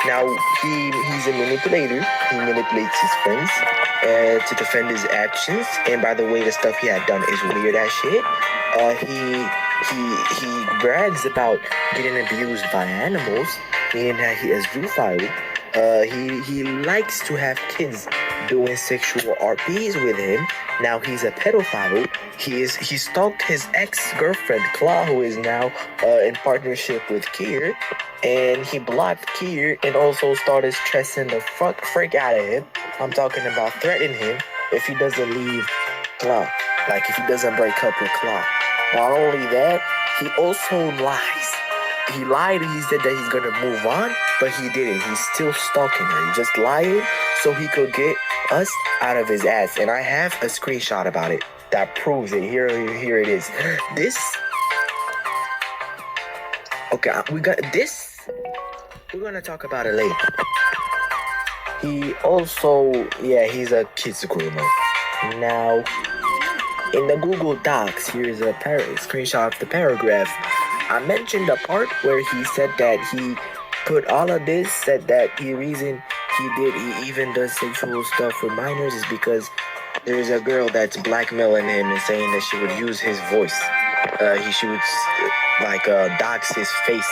Now he's a manipulator. He manipulates his friends to defend his actions. And by the way, the stuff he had done is weird as shit. He brags about getting abused by animals, meaning that he is zoophile. He likes to have kids doing sexual RPs with him. Now he's a pedophile. He stalked his ex-girlfriend Claw, who is now in partnership with Kier, and he blocked Kier and also started stressing the frick out of him. I'm talking about threatening him if he doesn't leave Claw, like if he doesn't break up with Claw. Not only that, he also lies. He lied. He said that he's gonna move on, but he didn't. He's still stalking her. He just lying so he could get us out of his ass. And I have a screenshot about it that proves it. Here it is. Okay, we got this. We're gonna talk about it later. He also, he's a kids groomer. Now, in the Google Docs, here's a screenshot of the paragraph. I mentioned the part where he said that he put all of this, said that the reason he even does sexual stuff with minors is because there's a girl that's blackmailing him and saying that she would use his voice. She would dox his face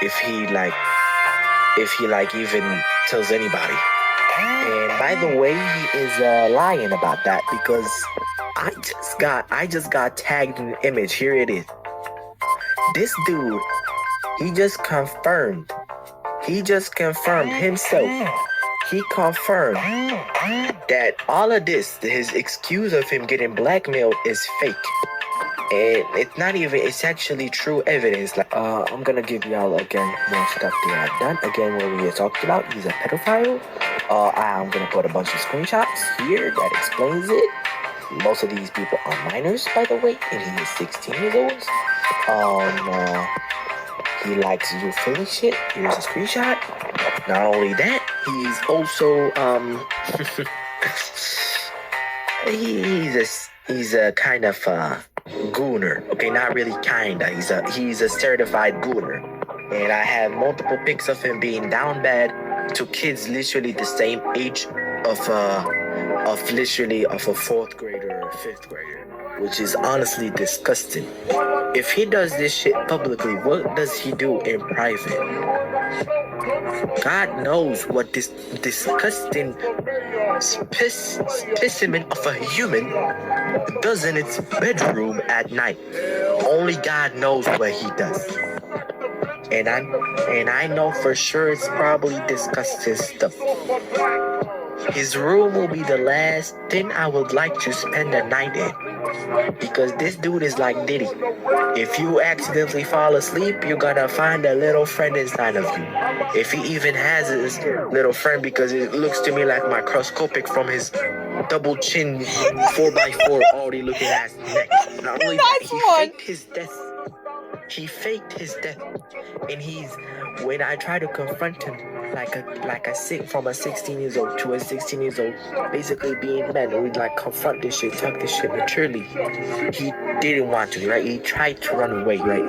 if he even tells anybody. And by the way, he is lying about that because I just got tagged in the image. Here it is. This dude, he just confirmed himself. He confirmed that all of this, his excuse of him getting blackmailed, is fake. And it's actually true evidence. I'm gonna give y'all again more stuff that I've done. Again, what we talked about, he's a pedophile. I'm gonna put a bunch of screenshots here that explains it. Most of these people are minors, by the way, and he is 16 years old. He likes zoophilia shit. Here's a screenshot. Not only that, he's also he's a kind of gooner. Okay, not really kinda. He's a certified gooner. And I have multiple pics of him being down bad to kids literally the same age of a fourth grader or fifth grader, which is honestly disgusting. If he does this shit publicly, what does he do in private? God knows what this disgusting specimen of a human does in its bedroom at night. Only God knows what he does. And I know for sure it's probably disgusting stuff. His room will be the last thing I would like to spend the night in. Because this dude is like Diddy. If you accidentally fall asleep, you're gonna find a little friend inside of you. If he even has his little friend, because it looks to me like microscopic from his double chin 4x4 already looking ass neck. Not only that, he faked his death. He faked his death. And when I try to confront him from a 16 years old to a 16 years old, basically being men, we confront this shit, talk this shit maturely. He didn't want to, right? He tried to run away, right?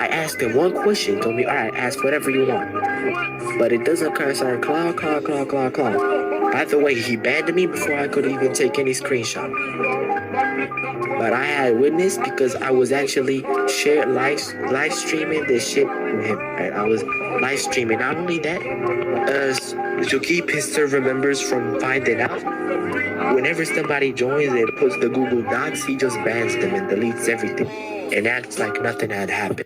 I asked him one question, told me, alright, ask whatever you want. But it doesn't concern Claw. By the way, he banned me before I could even take any screenshot. But I had witness because I was actually live streaming this shit with him. Right? I was live streaming. Not only that, to keep his server members from finding out, whenever somebody joins and puts the Google Docs, he just bans them and deletes everything and acts like nothing had happened.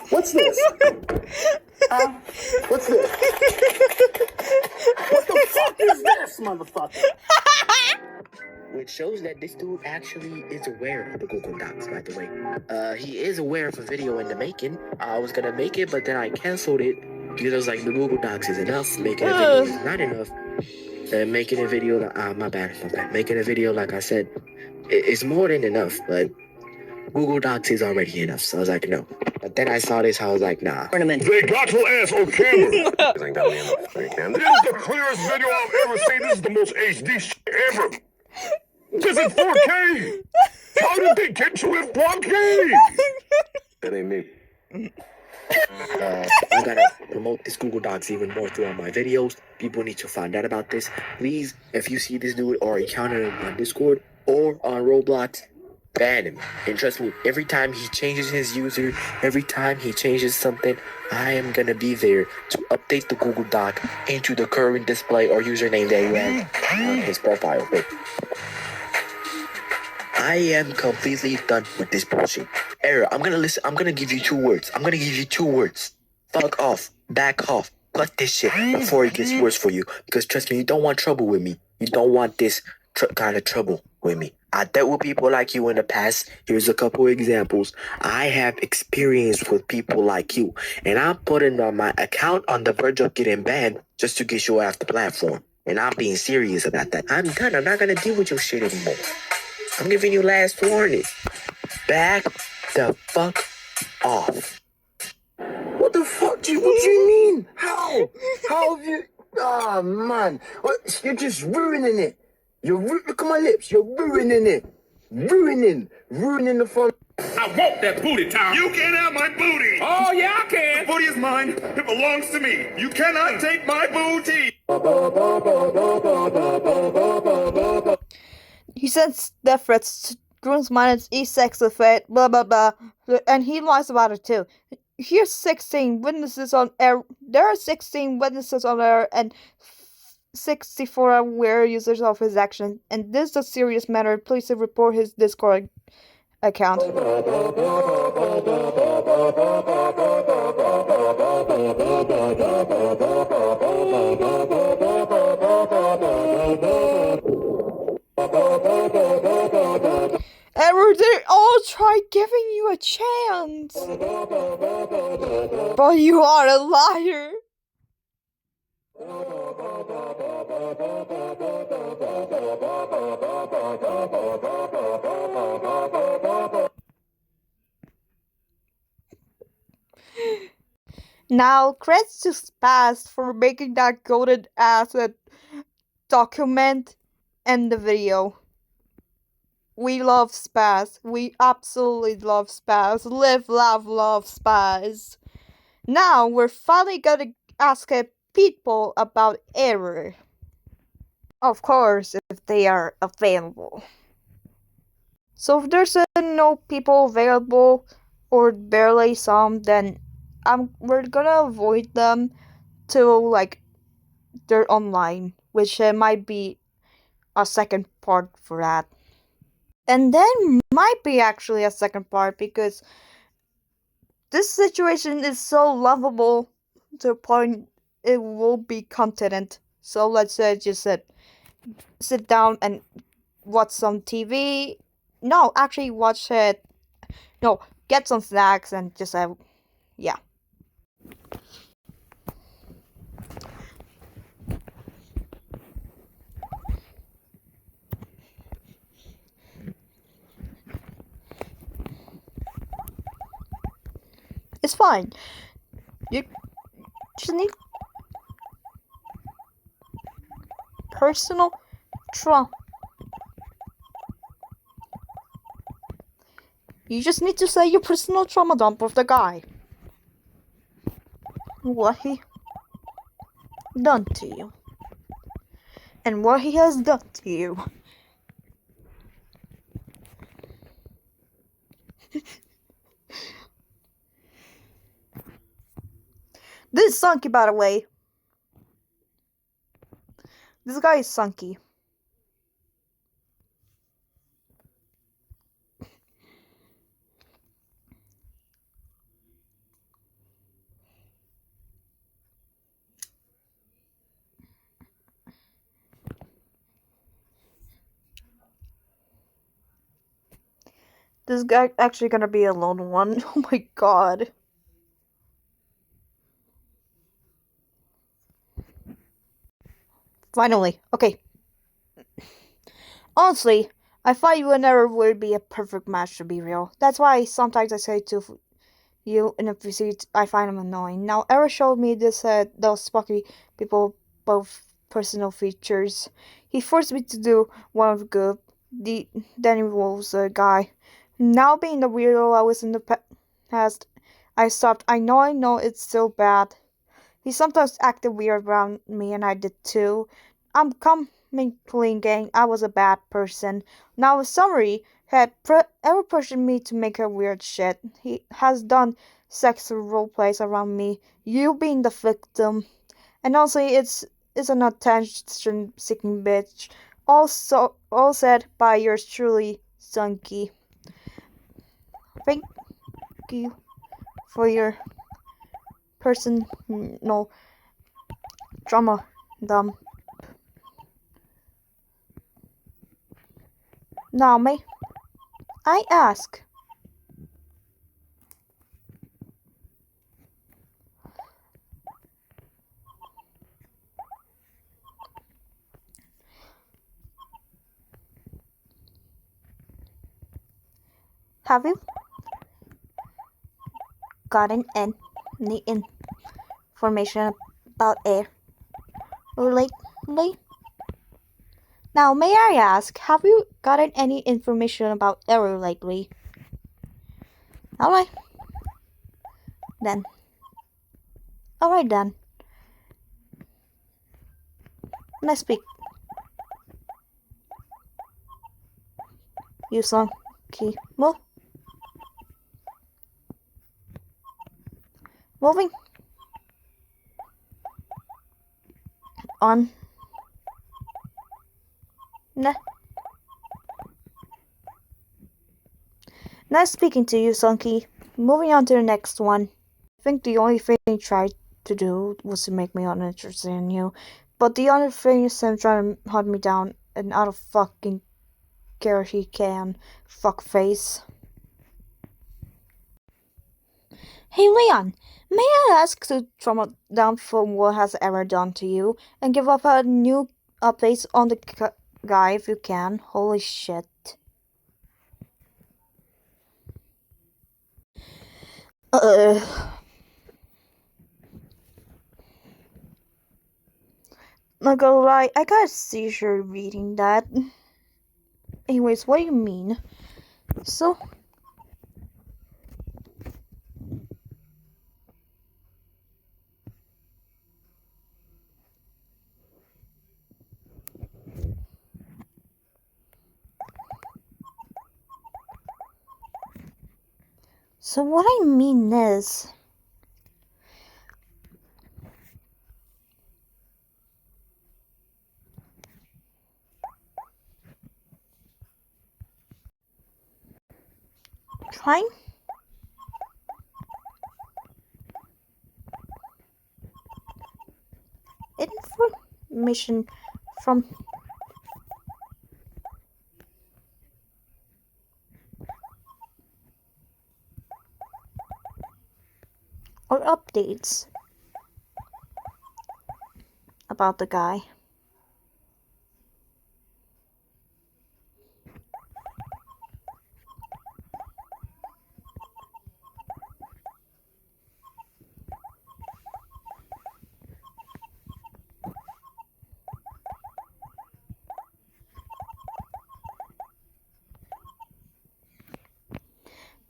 What's this? What's this? What the fuck is this, motherfucker? Which shows that this dude actually is aware of the Google Docs, by the way. He is aware of a video in the making. I was gonna make it, but then I canceled it because I was like, the Google Docs is enough. Making a video is not enough. Making a video, my bad. Making a video, like I said, is more than enough, but Google Docs is already enough. So I was like, no. But then I saw this, I was like, nah. They got your ass on camera. This ain't got me in the freaking camera. This is the clearest video I've ever seen. This is the most HD shit ever. This is 4K. How did they get you in 4K? That ain't me. I gotta promote this Google Docs even more throughout my videos. People need to find out about this. Please, if you see this dude or encounter him on Discord or on Roblox, ban him. And trust me, every time he changes his user, every time he changes something, I am gonna be there to update the Google Doc into the current display or username that he has on his profile. But I am completely done with this bullshit. Error, I'm gonna give you 2 words. I'm gonna give you 2 words. Fuck off. Back off. Cut this shit before it gets worse for you. Because trust me, you don't want trouble with me. You don't want this kind of trouble with me. I dealt with people like you in the past. Here's a couple examples. I have experience with people like you. And I'm putting on my account on the verge of getting banned just to get you off the platform. And I'm being serious about that. I'm done. I'm not gonna deal with your shit anymore. I'm giving you last warning. Back the fuck off. What the fuck? What do you mean? How? How have you? Ah, man. What? You're just ruining it. Look at my lips. You're ruining it. Ruining the fun. I want that booty, Tom. You can't have my booty. Oh, yeah, I can. The booty is mine. It belongs to me. You cannot take my booty. He sends death threats to grooms minors, e-sex effect, blah blah blah, and he lies about it too. Here's 16 witnesses on air. There are 16 witnesses on air and 64 aware users of his action. And this is a serious matter. Please report his Discord account. Edward, they all tried giving you a chance. But you are a liar. Now, credits to Spaz for making that golden asset document and the video. We love Spaz. We absolutely love Spaz. Live, laugh, love Spaz. Now, we're finally gonna ask people about Error. Of course, if they are available. So if there's no people available, or barely some, then we're gonna avoid them till, like, they're online. Which might be a second part for that. And then might be actually a second part because this situation is so lovable to the point it will be content. So let's just sit down and watch some TV. No, actually watch it. No, get some snacks and just yeah. It's fine. You just need personal trauma. You just need to say your personal trauma dump with the guy. What he done to you. And what he has done to you. This is Sunky, by the way. This guy is Sunky. This guy actually gonna be a lone one. Oh my god. Finally. Okay. Honestly, I thought you and Never would be a perfect match to be real. That's why sometimes I say to you in the pursuit I find him annoying. Now Era showed me this those Spocky people both personal features. He forced me to do one of good. Then he was a guy. Now being the weirdo I was in the past, I stopped. I know it's still bad. He sometimes acted weird around me, and I did too. I'm coming clean, gang. I was a bad person. Now, in summary, had ever pushing me to make her weird shit. He has done sex role plays around me. You being the victim, and honestly, it's an attention-seeking bitch. All said by yours truly, Sunky. Thank you for your personal drama dump. Now, may I ask, have you gotten any information about air lately? Now, may I ask, have you gotten any information about error lately? Alright, then. Alright then. Let's speak. You son, key. Moving on. Nah. Nice speaking to you, Sunky. Moving on to the next one. I think the only thing he tried to do was to make me uninterested in you. But the other thing is him trying to hunt me down and out of fucking care he can. Fuckface. Hey Leon, may I ask to trauma down from what has ever done to you and give up a new updates on the guy if you can? Holy shit. Not gonna lie, I got a seizure reading that. Anyways, what do you mean? So what I mean is, trying information from or updates about the guy.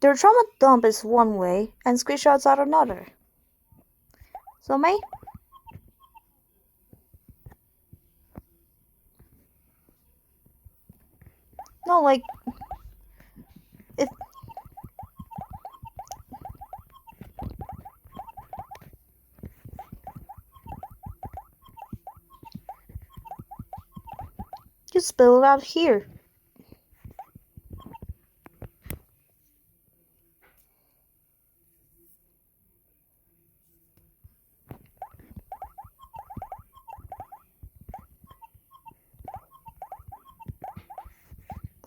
Their trauma dump is one way and screenshots are another. So May? No, like if spill it out here.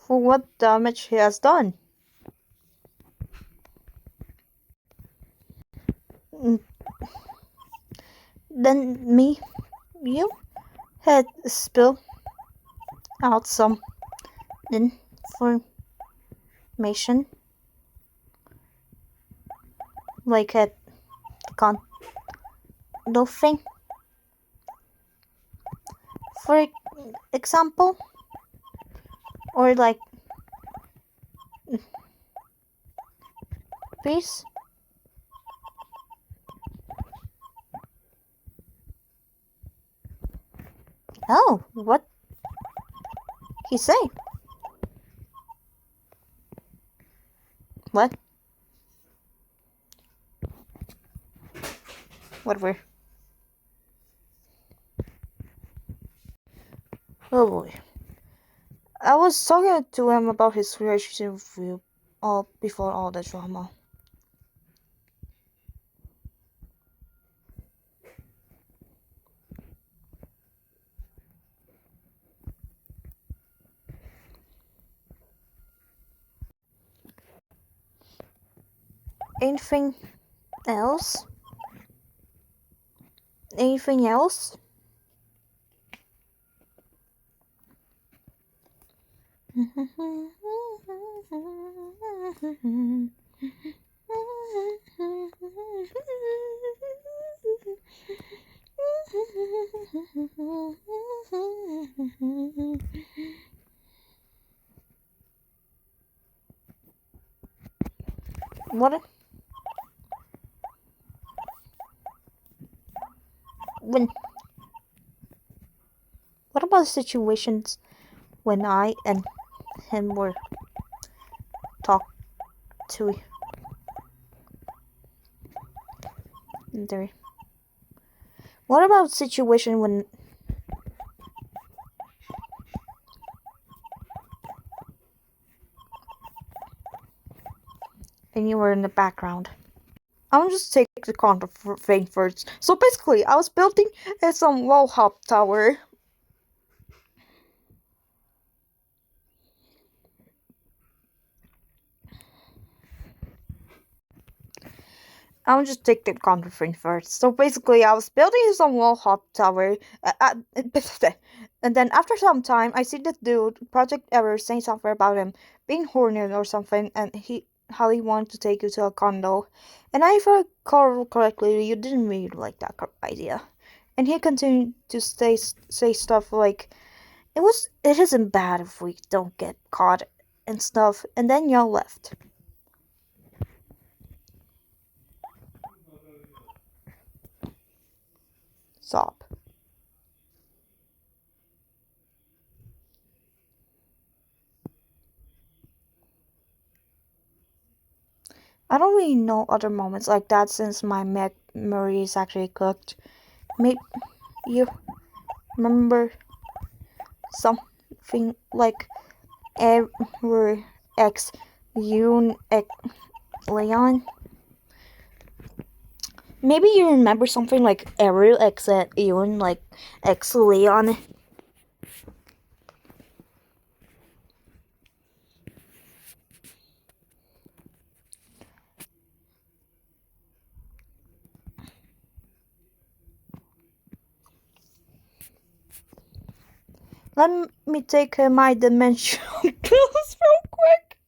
For what damage he has done. Then you had spilled out some information, like a condo thing, for example, or like peace. Oh, what he say? What? Whatever. Oh boy. I was talking to him about his relationship with you all before all the drama. Anything else? Anything else? What? What about situations when I and him were talked to there? What about situation when and you were in the background? I'll just take the counter thing first. So basically, I was building some wall hop tower. I'll just take the counter thing first. So basically, I was building some wall hop tower. And then after some time, I see this dude, Project Error, saying something about him being horny or something, and how he wanted to take you to a condo. And if I recall correctly, you didn't really like that idea. And he continued to say stuff like, it isn't bad if we don't get caught and stuff. And then y'all left. Sob. I don't really know other moments like that since my memory is actually cooked. Maybe you remember something like Ever X Yoon X Leon? Maybe you remember something like Ever X Yoon like X Leon. Let me take my dimensional pills real quick.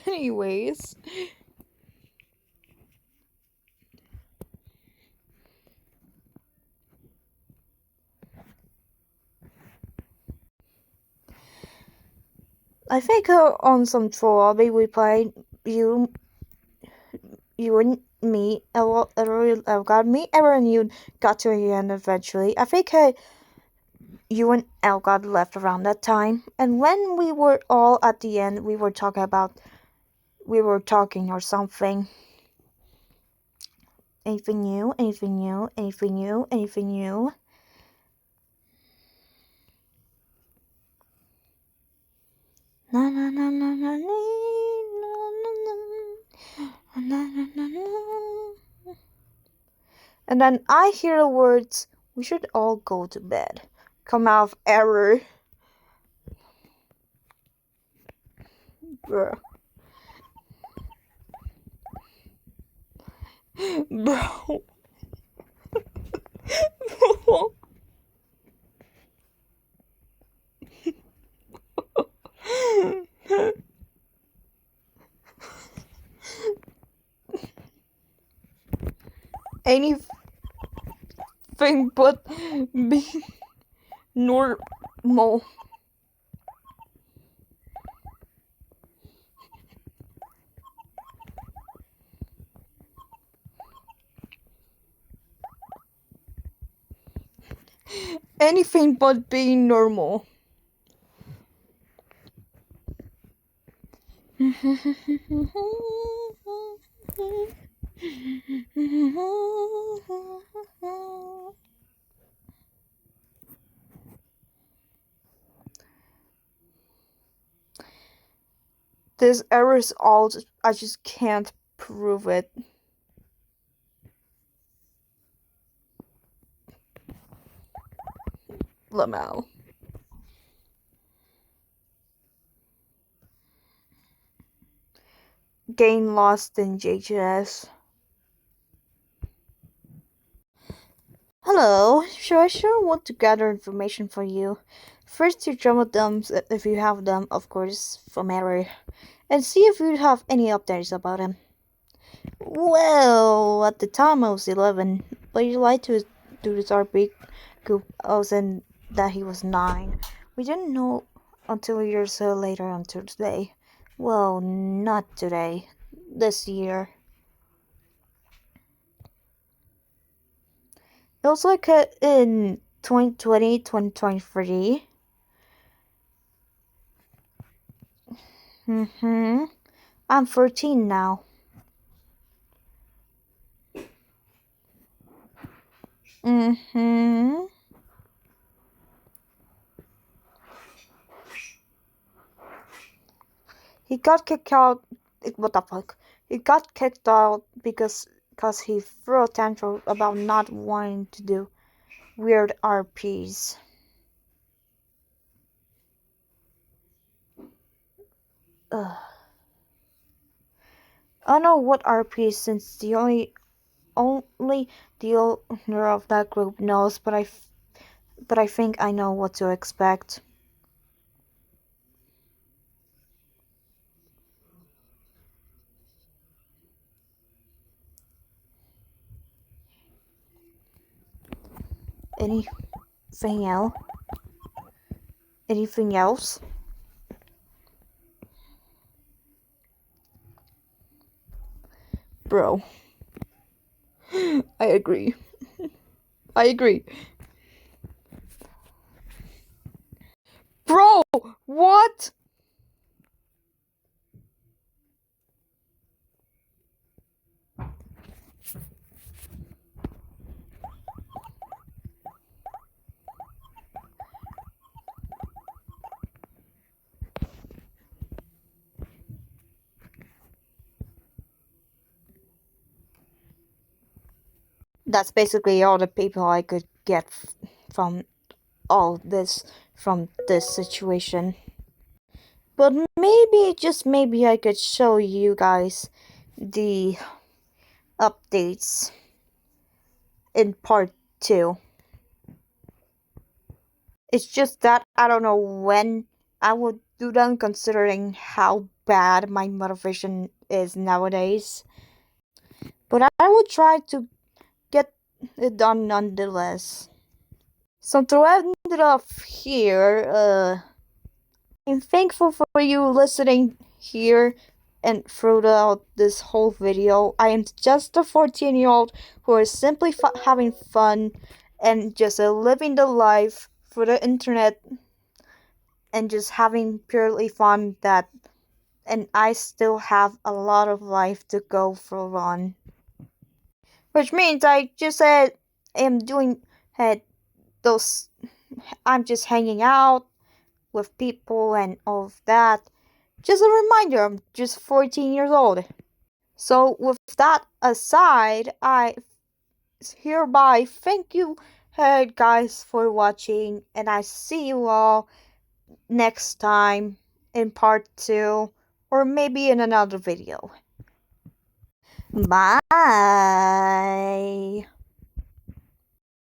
Anyways. I think on some troll lobby we played you and me, got me, Ever and you got to the end eventually. I think you and El got left around that time, and when we were all at the end, we were talking or something. Anything new? Anything new? Anything new? Anything new? Na na na na na na na na na na. And then I hear the words, "We should all go to bed," come out of error. Bruh. Bro. Bro. Anything but being normal. Anything but being normal. This error is all, I just can't prove it. Lamau. Gain lost in JJS. Hello, I sure want to gather information for you. First, your drama dumps, if you have them, of course, from error, and see if you have any updates about him. Well, at the time I was 11, but you lied to this RP group. I was in that he was 9. We didn't know until years later, until today. Well, not today. This year. It was like in 2020, 2023. I'm 14 now. He got kicked out. What the fuck? He got kicked out because he threw a tantrum about not wanting to do weird RPs. Ugh. I don't know what RP is, since the only the owner of that group knows, but I think I know what to expect. Anything else? Anything else? Bro. I agree. I agree. Bro, what? That's basically all the people I could get from all this, from this situation. But maybe, just maybe, I could show you guys the updates in part 2. It's just that I don't know when I will do them, considering how bad my motivation is nowadays. But I will try to get it done nonetheless. So to end it off here, I'm thankful for you listening here and throughout this whole video. I am just a 14-year-old who is simply having fun and just living the life for the internet and just having purely fun, and I still have a lot of life to go for on. Which means I just am doing those, I'm just hanging out with people and all of that, Just a reminder, I'm just 14 years old. So with that aside, I hereby thank you guys for watching, and I see you all next time in part 2 or maybe in another video. Bye.